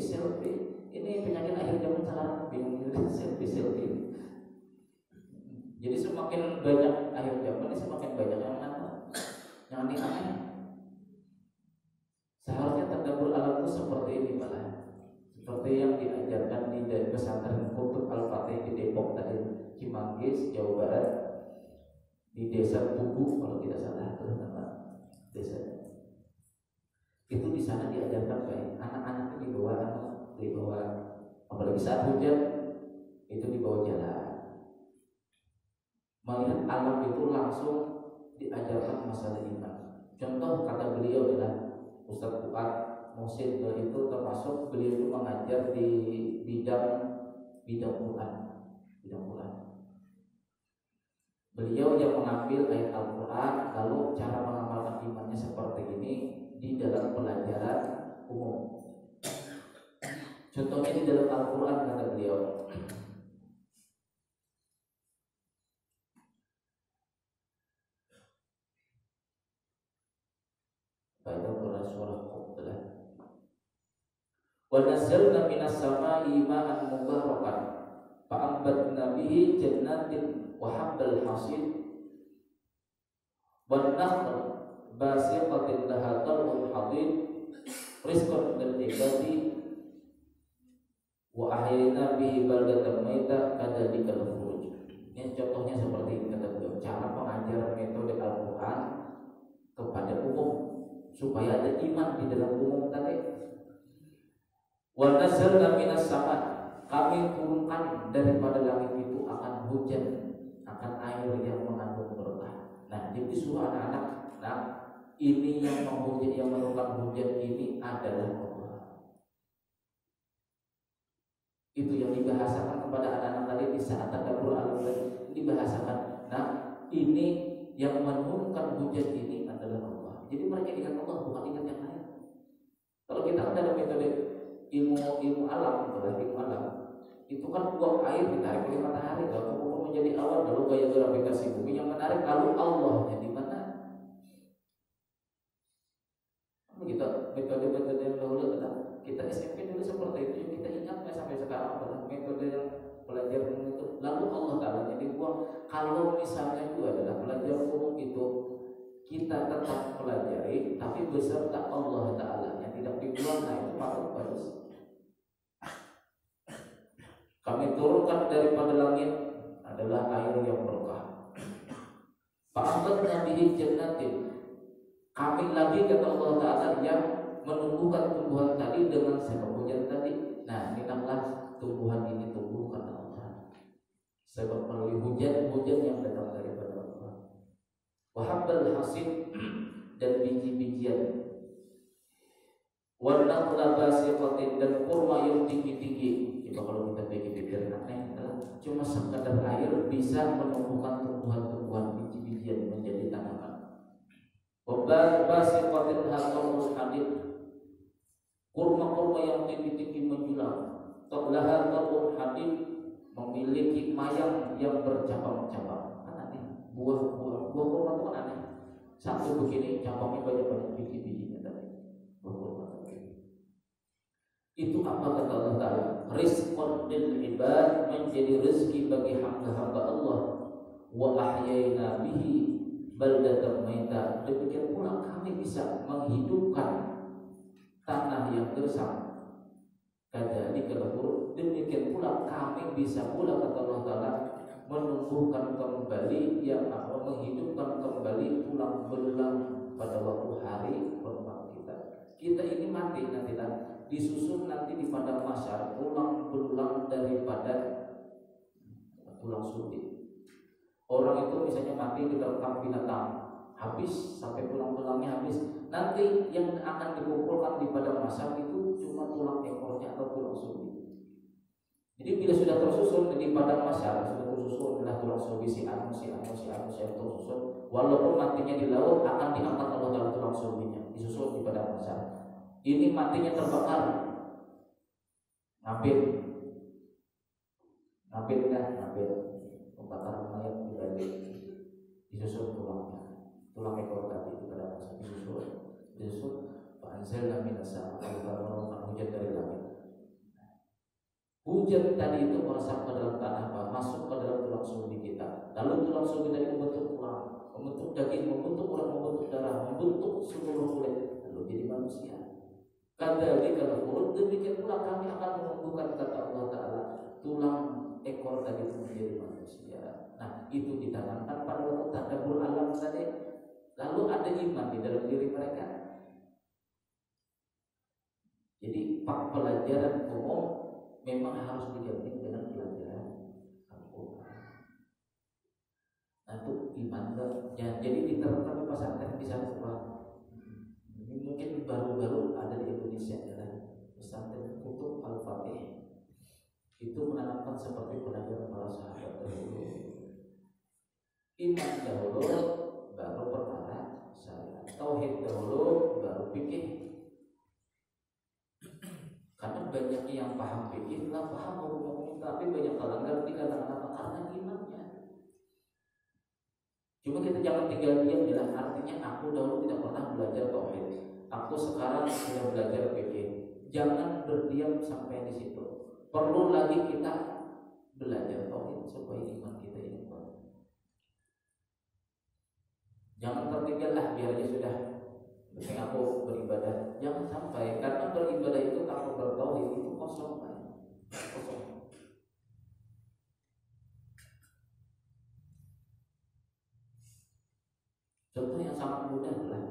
Ini penyakit akhir zaman sekarang, bingung selfie. Jadi semakin banyak akhir zaman ini semakin banyak yang aneh-aneh. Seharusnya tadabbur alam itu seperti ini malah. Seperti yang diajarkan di pesantren Kutub Al-Fatih di Depok tadi, Cimanggis, Jawa Barat, di desa Tugu kalau tidak salah itu nama desa. Itu di sana diajarkan baik anak-anak itu dibawa apalagi saat hujan itu dibawa jalan. Melihat alam itu langsung diajarkan masalah iman. Contoh kata beliau adalah Ustaz Fuad Muhsin itu termasuk beliau itu mengajar di bidang Quran. Beliau yang mengambil ayat Al-Quran lalu cara mengamalkan imannya seperti ini di dalam pelajaran umum. Contohnya di dalam Al-Quran kata beliau, pada surah Qaf. Wa nazzalna minas samaa'i ma'an mubarakan fa'ambatna bihi jannatin wa habbal hasid wan nakhl basiqatin laha tal'un hadid rizqan lil ibadi wa ahyayna bihi baldatan maita kadzalikal khuruj. Ini contohnya seperti ini kata beliau, cara pengajaran metode Al-Qur'an kepada umum supaya ada iman di dalam umum tadi. Wa nazzalna minas sama, kami turunkan daripada langit itu akan hujan, akan air yang mengandung berkah. Nah, jadi surah anak-anak, nah ini yang menghujan, yang menurunkan hujan ini adalah Allah. Itu yang dibahasakan kepada anak-anak tadi di saat tadabbur alam tadi dibahasakan. Nah, ini yang menurunkan hujan ini adalah Allah. Jadi mereka ingat Allah, bukan ingat yang lain. Kalau kita ada metode ilmu alam, itu kan uap air ditarik oleh matahari, lalu kemudian menjadi awan, lalu gaya gravitasi bumi yang menarik, lalu Allahnya di mana? Kita metode yang dahulu adalah kita SMP dulu seperti itu, kita ingatnya sampai sekarang adalah metode yang pelajaran itu. Lalu Allah Taala jadi kalau misalnya itu adalah pelajaran umum itu kita tetap pelajari, tapi beserta Allah Taala yang tidak dibuang, nah itu patut bagus. Kami turunkan daripada langit adalah air yang berkah. Fa'ambatna bihi jannatin. Kami lagi kata Allah Ta'ala yang menumbuhkan tumbuhan tadi dengan sebab hujan tadi. Nah, inilah tumbuhan ini tumbuh karena Allah. Sebab melalui hujan yang datang daripada Allah. Wa habbal hasid, dan biji-bijian. Wa nakhla basiqatin, dan kurma yang tinggi-tinggi. Coba kalau kita pikir-pikir aneh adalah cuma sekadar air bisa menumbuhkan tumbuhan-tumbuhan biji-bijian menjadi tanaman. Basiqatin haqqul hadid, kurma-kurma yang tinggi-tinggi menjulang. Taqlaha tal'un hadid, memiliki mayang yang bercabang-cabang. Kan aneh, buah kurma itu kan aneh. Satu begini cabangnya banyak biji-bijinya tadi. Buah kurma tadi. Itu apa kata Allah Ta'ala? Rizqan lil ibad, menjadi rezeki bagi hamba-hamba Allah. Wa ahyayna bihi baldatan maita, demikian pula kami bisa menghidupkan tanah yang gersang. Kadzalikal khuruj, demikian pula kami bisa pula kata Allah Ta'ala menumbuhkan kembali menghidupkan kembali tulang belulang pada waktu hari pembangkitan. Kita ini mati nanti disusun nanti di padang mahsyar tulang belulang daripada tulang sulbi. Orang itu misalnya mati diterkam binatang, habis sampai tulang-tulangnya habis. Nanti yang akan dikumpulkan di padang mahsyar itu cuma cuma tulang ekornya atau tulang sulbi. Jadi bila sudah tersusun di padang mahsyar, sudah tersusun adalah tulang sulbi si anu tersusun, walaupun matinya di laut akan diangkat Allah dalam tulang sulbinya, disusun di padang mahsyar. Ini matinya terbakar, ngapit pembakaran mayat dibalik, disusun tulang ekor tadi di padang mahsyar, disusun. Anzalna minas sama'i menurunkan hujan dari langit. Hujan tadi itu meresap ke dalam tanah, masuk ke dalam tulang sulbi kita. Lalu tulang sulbi tadi membentuk tulang, membentuk daging, membentuk urat, membentuk darah, membentuk seluruh kulit, lalu jadi manusia. Kadzalika al-khuluq, demikian pula kami akan menumbuhkan, kata Allah Ta'ala, tulang ekor tadi itu menjadi manusia. Nah, itu ditanamkan pada waktu tadabbur alam tadi. Lalu ada iman di dalam diri mereka. Jadi pelajaran umum memang harus diganti dengan pelajaran Al-Quran. Nah, itu iman ya, jadi diterapkan di pesantren di sana sekolah. Ini mungkin baru-baru ada di Indonesia adalah pesantren Kutub Al-Fatih. Itu menanamkan seperti pelajaran para sahabat dahulu. Iman dahulu, baru perkara syariat. Tauhid dahulu, baru fikih. Karena banyak yang paham fikih, lah paham hukum, tapi banyak melanggar di kalangan karena imannya. Cuma kita jangan tinggal diam, bilang artinya aku dahulu tidak pernah belajar tauhid, aku sekarang sudah belajar fikih. Jangan berdiam sampai di situ. Perlu lagi kita belajar tauhid supaya iman kita ini kuat. Jangan tertinggal lah, biar aja sudah. Mungkin aku beribadah, jangan sampai, karena beribadah itu tanpa bertauhid itu kosong. Contoh yang sangat mudah adalah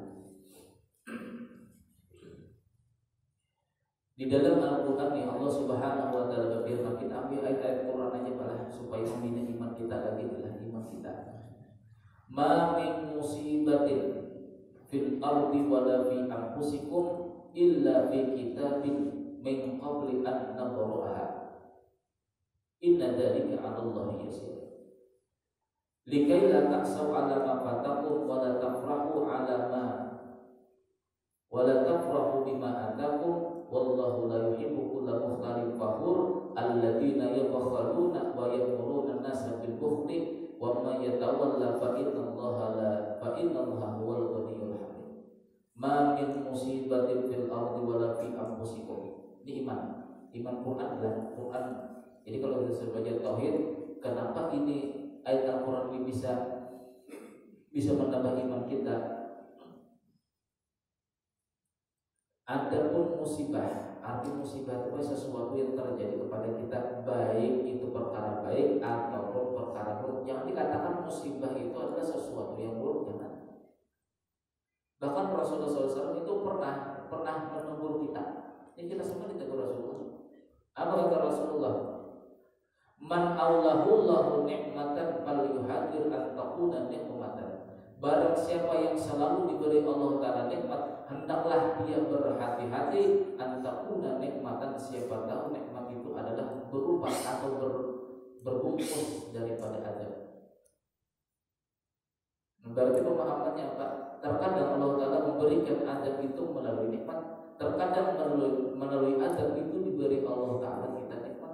di dalam Al-Quran yang Allah Subhanahu wa Ta'ala berfirman, kita ambil ayat-ayat Quran aja malah supaya membina iman kita lagi, adalah iman kita. Ma min musibatin fil ardi wala fi anfusikum illa fi kitabin min qabli an nabra'aha inna dzalika 'ala Allahi yasir likai la ta'saw 'ala ma fatakum wa la tafrahu 'ala ma wa la tafrahu bima atakum wallahu la yuhibbu kulla mukhtalin fakhur alladziina yabkhaluna wa ya'muruna an-nasa bil bukhli wa man yatawalla fa innallaha huwal ghaniyyul hamid. Ma min musibatin fil ardi wala fi anfusikum. Ini iman Quran adalah Quran. Jadi kalau kita sebagai tauhid, kenapa ini ayat Al-Quran ini bisa menambah iman kita? Adapun musibah, arti musibah itu sesuatu yang terjadi kepada kita, baik itu perkara baik ataupun perkara buruk. Jangan dikatakan musibah itu adalah sesuatu yang buruk, jangan. Bahkan Rasulullah SAW itu pernah menegur kita. Ini kita semua ditegur Rasulullah. Apa kata Rasulullah? Man Allahullahu ni'matan falyuhadir an takuna ni'matan. Barang siapa yang selalu diberi Allah Ta'ala nikmat, hendaklah dia berhati-hati antakuna nikmatan. Siapa tahu nikmat itu adalah berupa atau berbungkus daripada azab. Berarti pemahamannya apa? Terkadang Allah Ta'ala memberikan azab itu melalui nikmat, terkadang melalui azab itu diberi Allah Ta'ala kita nikmat.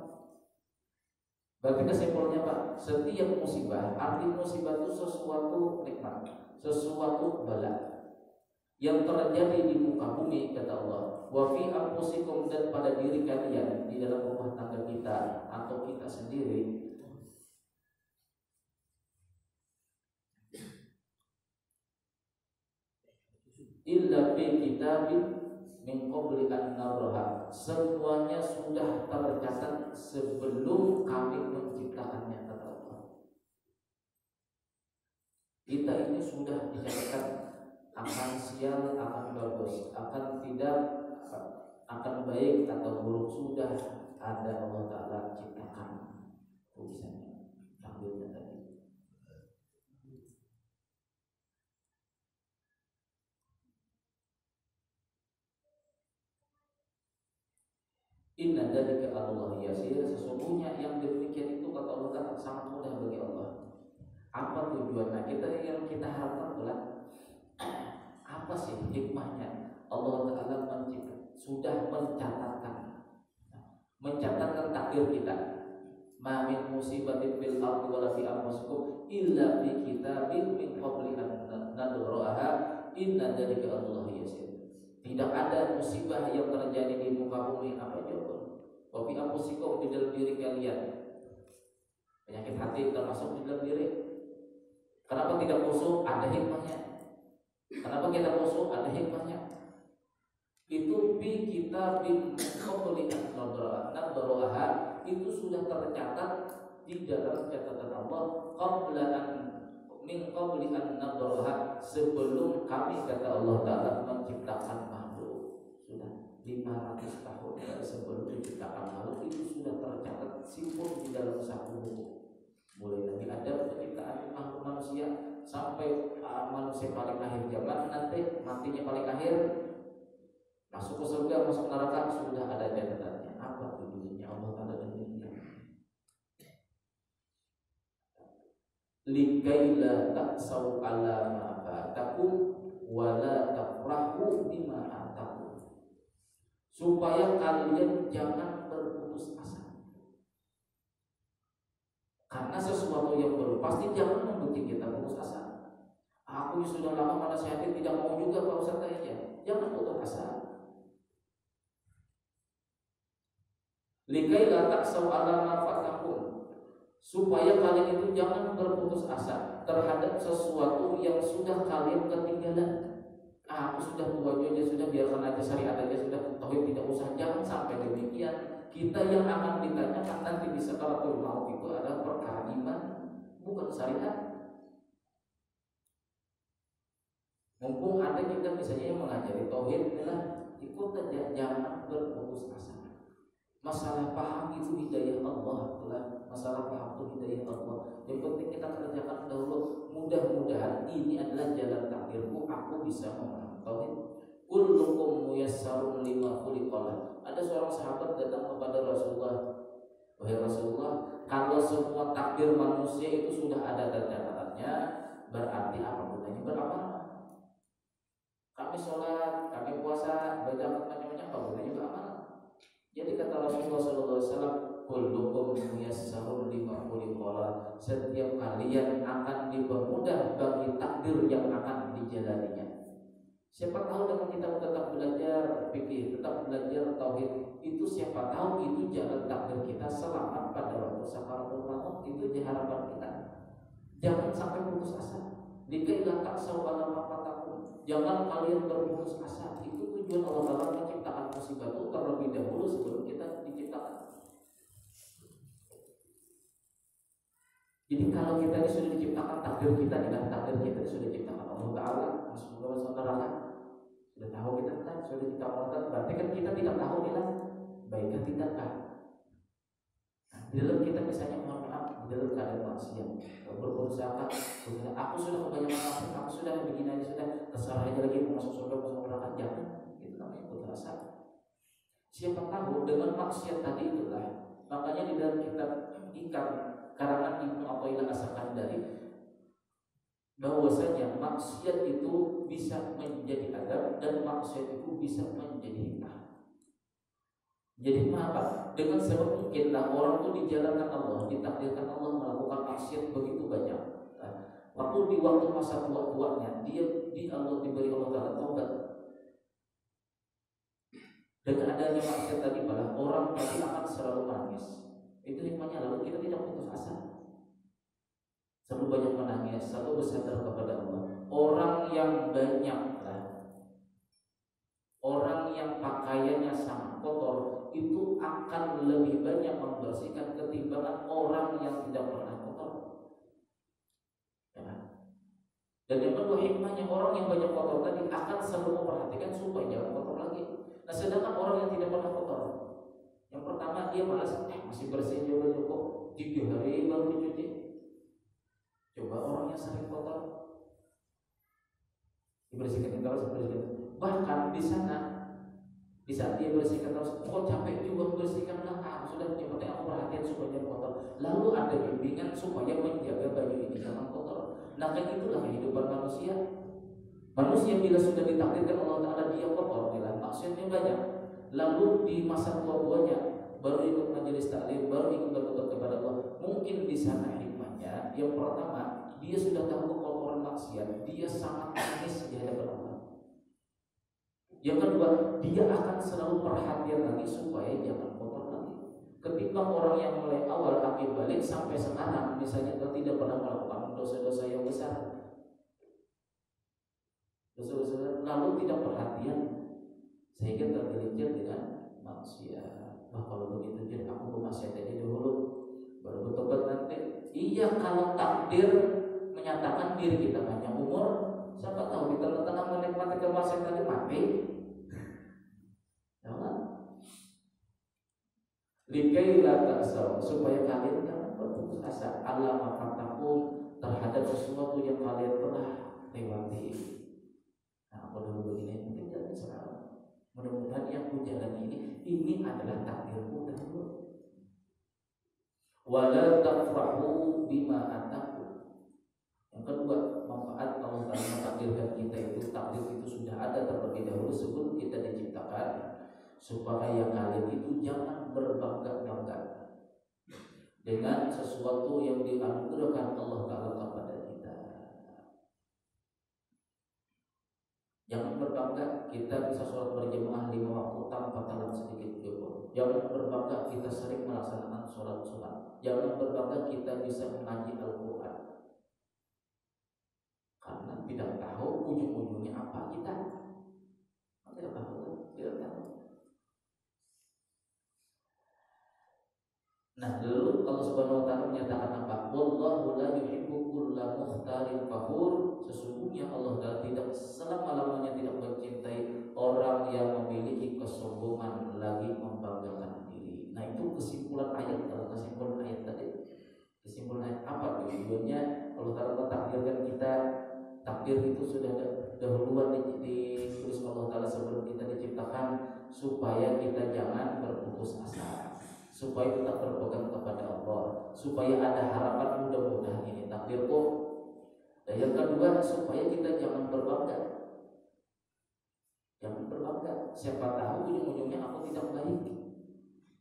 Berarti kesimpulannya Pak, setiap musibah, arti musibah itu sesuatu nikmat, sesuatu bala yang terjadi di muka bumi, kata Allah. Wa fi anfusikum, dan pada diri kalian, di dalam rumah tangga kita atau kita sendiri. Illa fi kitabin min qabli an nabraha. Semuanya sudah tercatat sebelum kami menciptakannya, kata Allah. Kita ini sudah dicatatkan akan sial, akan bagus, akan tidak, akan baik atau buruk, sudah ada Allah Ta'ala ciptakan tulisannya, takdirnya tadi. Inna dzalika 'alallahi yasir, sesungguhnya yang demikian itu kata Allah Ta'ala sangat mudah bagi Allah. Apa tujuannya? Yang kita harapkan adalah apa sih hikmahnya? Allah Ta'ala sudah mencatatkan takdir kita. Ma min musibatin fil ardi wala fi anfusikum illa fi kitabin min qabli an nadra'aha inna dzalika 'alallahi yasir. Tidak ada musibah yang terjadi di muka bumi apa jawaban? Wa fi anfusikum, di dalam diri kalian. Penyakit hati termasuk di dalam diri. Kenapa tidak khusyuk? Ada hikmahnya. Kenapa kita khusyuk? Ada hikmahnya. Itu bi kitabin min qabli an nadra'aha, itu sudah tercatat di dalam catatan Allah min qabli an nadraha, sebelum kami, kata Allah Ta'ala, menciptakan makhluk. Sudah 500 tahun sebelum diciptakan makhluk itu sudah tercatat simpul di dalam satu buku. Mulai Nabi Adam penciptaan makhluk manusia sampai manusia paling akhir zaman, nanti matinya paling akhir, masuk ke surga, masuk neraka, sudah ada catatannya. Apa tujuannya Allah Ta'ala demikian? Likaila taksau ala ma fatakum wala tafrahu bima atakum, supaya kalian jangan berputus asa. Karena sesuatu yang baru pasti jangan membuat kita putus asa. Aku sudah lama menasihati tidak mau juga Pak Ustaz aja. Jangan putus asa. Likaila taksau ala ma fatakum, supaya kalian itu jangan berputus asa terhadap sesuatu yang sudah kalian ketinggalan. Aku sudah tua aja, sudah biarkan aja syariat aja, sudah tauhid tidak usah. Jangan sampai demikian. Kita yang akan ditanyakan nanti di sakaratul maut itu adalah perkara iman, bukan syariat. Mumpung ada kita misalnya yang mengajari tauhid, adalah ikut saja, jangan berputus asa. Masalah paham itu hidayah Allah, masalah paham itu hidayah Allah. Yang penting kita kerjakan dahulu. Mudah-mudahan ini adalah jalan takdirku, aku bisa memahami tauhid. Kullukum muyassarun lima khuliqalah. Ada seorang sahabat datang kepada Rasulullah, wahai Rasulullah, kalau semua takdir manusia itu sudah ada catatannya, berarti apa gunanya beramal? Kami sholat, kami puasa, baca macam-macam, apa gunanya beramal? Jadi kata Rasulullah SAW, kullukum muyassarun lima khuliqalah, setiap kalian akan dipermudah bagi takdir yang akan dijalaninya. Siapa tahu dengan kita tetap belajar fikih, tetap belajar tauhid, itu siapa tahu itu jalan takdir kita selamat pada waktu sakaratul maut. Itu harapan kita. Jangan sampai putus asa. Likaila taksau ala ma fatakum, jangan kalian berputus asa. Itu tujuan Allah Ta'ala menciptakan musibah itu terlebih dahulu sebelum kita diciptakan. Jadi kalau kita ini sudah diciptakan, takdir kita dengan takdir kita sudah diciptakan Allah Ta'ala, masuk ke neraka. Sudah tahu kita kan sudah diciptakan, berarti kan kita tidak tahu nilai baik tidak kan. Nah, di dalam kita misalnya mohon maaf, di dalam keadaan maksiat, berusaha, aku sudah kebanyakan maksiat, aku sudah begini aja, sudah terserah aja lagi mau masuk surga masuk neraka, jangan. Itu namanya putus asa. Siapa tahu dengan maksiat tadi itulah, makanya di dalam kitab Hikam karangan Ibnu Athaillah As-Sakandari, bahwasanya maksiat itu bisa menjadi adab dan maksiat itu bisa menjadi hikmah. Jadi apa? Dengan sebab mungkinlah orang itu dijalankan Allah, ditakdirkan Allah melakukan maksiat begitu banyak. Nah, waktu masa tua-tuanya dia Allah diberi Allah Ta'ala taubat. Dengan adanya maksiat tadi malah orang pasti akan selalu menangis. Itu hikmahnya, lalu kita tidak putus asa. Selalu banyak menangis, selalu bersandar kepada Allah. Orang yang banyak, orang yang pakaiannya sangat kotor, itu akan lebih banyak membersihkan ketimbang orang yang tidak pernah kotor. Ya. Dan yang kedua hikmahnya, orang yang banyak kotor tadi akan selalu memperhatikan supaya jangan kotor lagi. Nah, sedangkan orang yang tidak pernah kotor, yang pertama dia malas, masih bersih juga cukup 3 hari baru dicuci. Coba orang yang sering kotor, dibersihkan terus, dibersihkan. Bahkan di sana Di saat dia bersihkan terus, kok capek juga bersihkanlah, sudah yang penting aku perhatian supaya jangan kotor. Lalu ada bimbingan supaya menjaga baju ini jangan kotor. Nah, kayak itulah kehidupan manusia. Manusia bila sudah ditakdirkan Allah Ta'ala dia kotor, bila maksiatnya banyak, lalu di masa tua-tuanya baru ikut majelis taklim, baru ikut bertobat kepada Allah. Mungkin di sana hikmahnya, yang pertama, dia sudah tahu kekotoran maksiat, dia sangat manis di hadapan Allah. Yang kedua, dia akan selalu perhatian lagi supaya jangan kotor lagi. Ketimbang orang yang mulai awal akhir balik sampai sekarang, misalnya dia tidak pernah melakukan dosa-dosa yang besar, dosa-dosa lalu tidak perhatian sehingga tergelincir dengan maksiat. Wah, kalau begitu jadi aku bermaksiat aja dulu, baru bertobat nanti. Iya, kalau takdir menyatakan diri kita panjang umur, siapa tahu di tengah-tengah menikmati kemaksiatan tadi mati. Likai la ta'saw, supaya kalian jangan berputus asa ala ma fatakum, terhadap sesuatu yang kalian telah lewati. Nah, aku dulu begini, mungkin jadi sekarang. Mudah-mudahan yang ku jalani ini adalah takdirku dahulu. Wala tafrahu bima ataku. Yang kedua, manfaat Allah Ta'ala mentakdirkan kita itu, takdir itu sudah ada terlebih dahulu sebelum kita diciptakan, supaya kalian itu jangan berbangga-bangga dengan sesuatu yang dianugerahkan Allah Ta'ala kepada kita. Jangan berbangga kita bisa sholat berjamaah 5 waktu tanpa talam sedikit pun. Jangan berbangga kita sering melaksanakan sholat sunat. Jangan berbangga kita bisa mengaji Al-Quran, karena tidak tahu ujung-ujungnya apa kita. Tidak tahu, tidak tahu. Nah, lalu Allah Subhanahu wa taala menyatakan apa? Wallahu la yuhibbu kulla mukhtalin fakhur. Sesungguhnya Allah Ta'ala tidak selama-lamanya tidak mencintai orang yang memiliki kesombongan lagi membanggakan diri. Nah, itu kesimpulan ayat. Kalau kesimpulan ayat tadi, kesimpulan ayat apa tujuannya? Allah Ta'ala mentakdirkan kita, takdir itu sudah dahuluan ditulis Allah Ta'ala sebelum kita diciptakan, supaya kita jangan berputus asa, supaya tetap berpegang kepada Allah, supaya ada harapan mudah-mudahan ini takdirku. Dan yang kedua, supaya kita jangan berbangga. Jangan berbangga. Siapa tahu ujung-ujungnya aku tidak baik.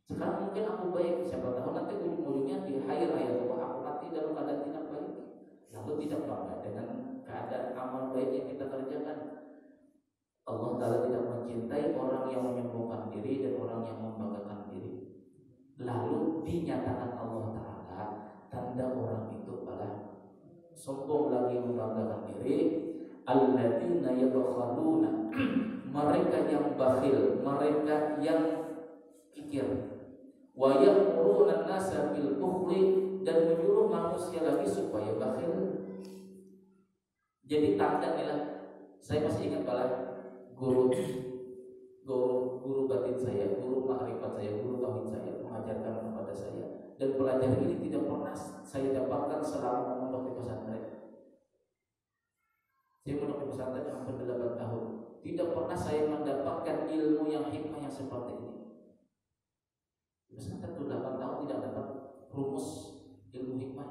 Sekarang mungkin aku baik, siapa tahu nanti ujung-ujungnya di akhir hayat aku mati dalam keadaan tidak baik. Lalu tidak bangga dengan keadaan amal baik yang kita kerjakan. Allah Ta'ala tidak mencintai orang yang menyombongkan diri dan orang yang membanggakan diri. Lalu dinyatakan Allah Ta'ala tanda orang itu adalah sombong lagi membanggakan diri. Alladzina yabkhaluna, mereka yang bakhil, mereka yang kikir. Wa ya'muruna an-nasa bil bukhli, dan menyuruh manusia lagi supaya bakhil. Jadi tanda inilah, saya masih ingat pala guru batin saya, guru makrifat saya, guru tauhid saya mengajarkan kepada saya, dan pelajaran ini tidak pernah saya dapatkan selama mondok di pesantren. Saya mondok di pesantren hampir 8 tahun, tidak pernah saya mendapatkan ilmu yang hikmah yang seperti ini. Di pesantren itu 8 tahun tidak dapat rumus ilmu hikmah.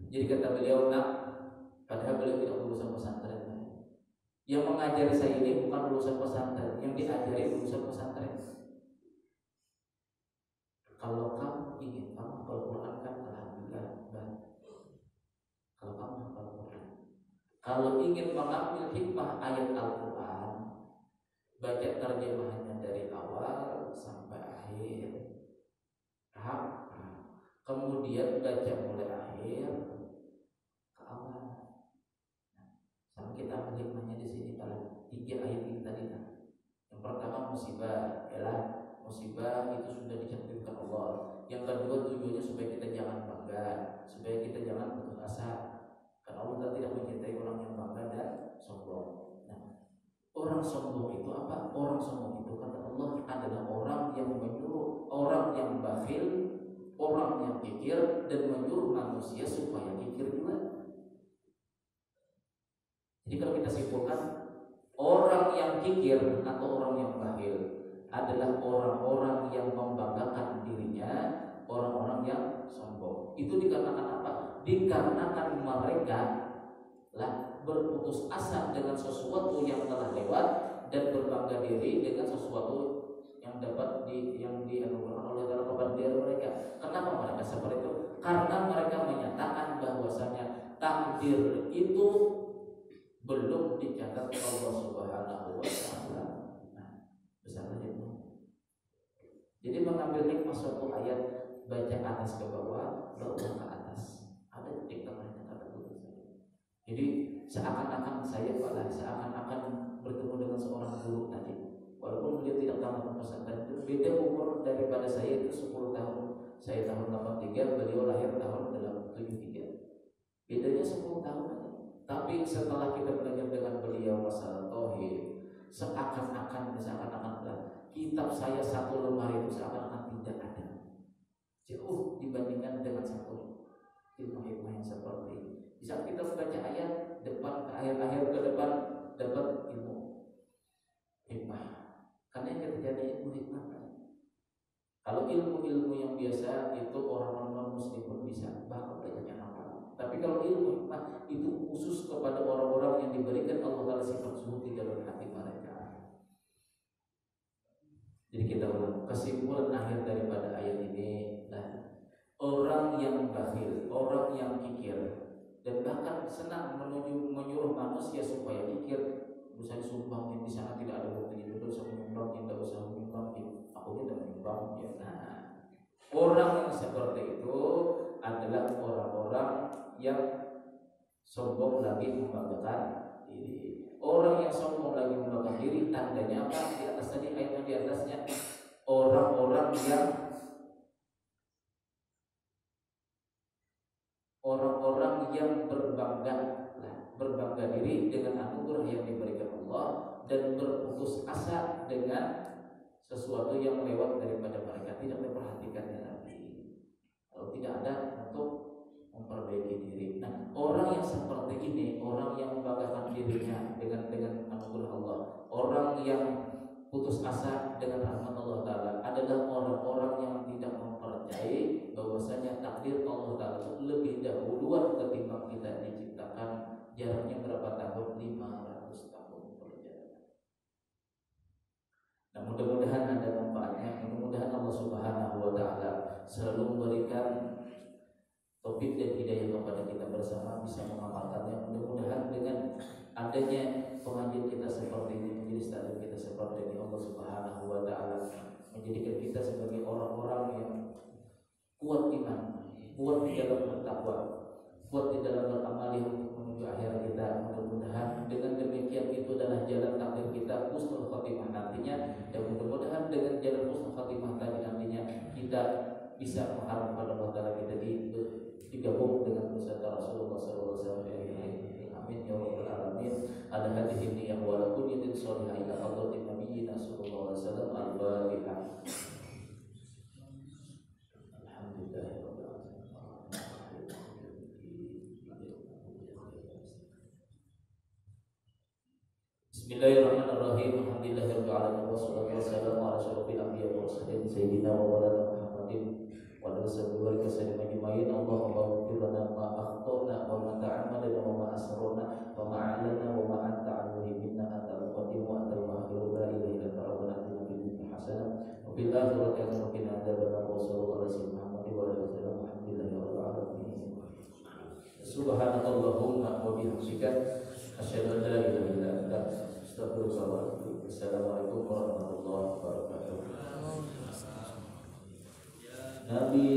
Jadi kata beliau, nak, padahal beliau tidak lulusan pesantren. Yang mengajari saya ini bukan lulusan pesantren, yang diajari lulusan pesantren. Kalau kamu ingin hafal Quran, kan alhamdulillah. Kalau kamu hafal Quran, kalau ingin mengambil hikmah ayat Al-Quran, baca terjemahannya dari awal sampai akhir. Kemudian baca mulai akhir ke awal. Sama kita ambil hikmahnya di sini pada 3 ayat ini tadi. Yang pertama musibah, ialah musibah itu sudah ditakdirkan Allah. Yang kedua tujuannya supaya kita jangan bangga, supaya kita jangan putus asa, karena Allah tidak mencintai orang yang bangga dan sombong. Nah, orang sombong itu apa? Orang sombong itu kata Allah adalah orang yang menyuruh, orang yang bakhil, orang yang kikir, dan menyuruh manusia supaya kikir juga. Jadi kalau kita simpulkan, Orang yang kikir atau orang yang bakhil adalah orang-orang yang membanggakan dirinya, orang-orang yang sombong. Itu dikarenakan apa? Dikarenakan mereka lah berputus asa dengan sesuatu yang telah lewat dan berbangga diri dengan sesuatu yang dapat yang dianugerahkan oleh Allah kepada diri mereka. Kenapa mereka seperti itu? Karena mereka menyatakan bahwasanya takdir itu belum dicatat Allah Subhanahu wa taala. Nah, besar itu. Jadi mengambil hikmah suatu ayat, baca atas ke bawah, bawah ke atas. Ada di tengahnya kata putus. Jadi seakan-akan saya seakan-akan bertemu dengan seorang guru tadi. Walaupun beliau tidak tamat pesantren, itu beda umur daripada saya itu 10 tahun. Saya tahun 83, beliau lahir tahun 73. Bedanya 10 tahun aja. Tapi setelah kita belajar dengan beliau masalah tauhid, seakan-akan kitab saya satu lemari itu seakan-akan tidak ada. Jauh dibandingkan dengan satu ilmu-ilmu yang seperti ini. Di saat kita membaca ayat depan ke akhir-akhir ke depan dapat ilmu hikmah. Karena yang terjadi ilmu hikmah. Kalau ilmu-ilmu yang biasa itu orang-orang non-muslim pun bisa bahkan belajarnya apa. Tapi kalau ilmu hikmah itu khusus kepada orang-orang yang diberikan Allah Taala sifat zuhud di dalam hati mereka. Jadi kita ulang kesimpulan akhir daripada ayat ini, nah, orang yang bakhil, orang yang kikir dan bahkan senang menyuruh manusia supaya kikir, misalnya sumbang di sana tidak ada bukti, tidak usah menyumbang, tidak usah menyumbang, aku tidak menyumbang. Ya, nah, orang yang seperti itu adalah orang-orang yang sombong lagi membanggakan diri. Orang yang sombong lagi membanggakan diri tandanya apa? Di atas tadi ayat yang di atasnya, orang-orang yang berbangga diri dengan anugerah yang diberikan Allah dan berputus asa dengan sesuatu yang lewat daripada mereka, tidak memperhatikannya lagi. Kalau tidak ada untuk memperbaiki diri. Nah, orang yang seperti ini, orang yang membanggakan dirinya dengan anugerah Allah, orang yang putus asa dengan rahmat Allah Taala adalah orang-orang yang tidak mempercayai bahwasanya takdir Allah Taala itu lebih dahuluan ketimbang kita diciptakan. Jaraknya berapa tahun? 500 tahun perjalanan. Nah, mudah-mudahan ada manfaatnya. Mudah-mudahan Allah Subhanahu wa taala selalu memberikan taufik dan hidayah kepada kita bersama bisa mengamalkannya. Mudah-mudahan dengan adanya pengajian kita seperti ini, menjadi taklim kita seperti ini, Allah Subhanahu wa taala menjadikan kita sebagai orang-orang yang kuat iman, kuat di dalam bertakwa, kuat di dalam beramal untuk menuju akhirat kita. Mudah-mudahan dengan demikian itu adalah jalan takdir kita husnul khotimah nantinya, dan mudah-mudahan dengan jalan husnul khotimah tadi nantinya kita bisa mengharap pada Allah Taala kita digabung dengan beserta Rasulullah SAW. Amin ya rabbal alamin. Ada hadis ini yang walaupun itu sholihah ila hadratin nabiyina sallallahu alaihi wasallam. Al-Fatihah. Bismillahirrahmanirrahim. Alhamdulillahirabbil alamin wassalatu wassalamu ala asyrofil anbiya'i wal mursalin sayyidina wa maulana Muhammadin wa ala alihi wa sahbihi ajma'in. Allahumma ighfir lana ma akhtana wa ma ta'ammalna wa ma asrarna wa ma a'lana wa ma anta 'alimun minna antal qadim wa antal mahdur la ilaha illa rabbana atina fid dunya hasanah wa fil akhirati hasanah wa qina adzabannar. Wa sallallahu alaihi Muhammad wa alihi wasallam. Alhamdulillahirabbil alamin. Subhanakallahumma wa bihamdika asyhadu an la ilaha illa anta astaghfiruka wa atubu ilaik. Assalamualaikum warahmatullahi wabarakatuh. Nabi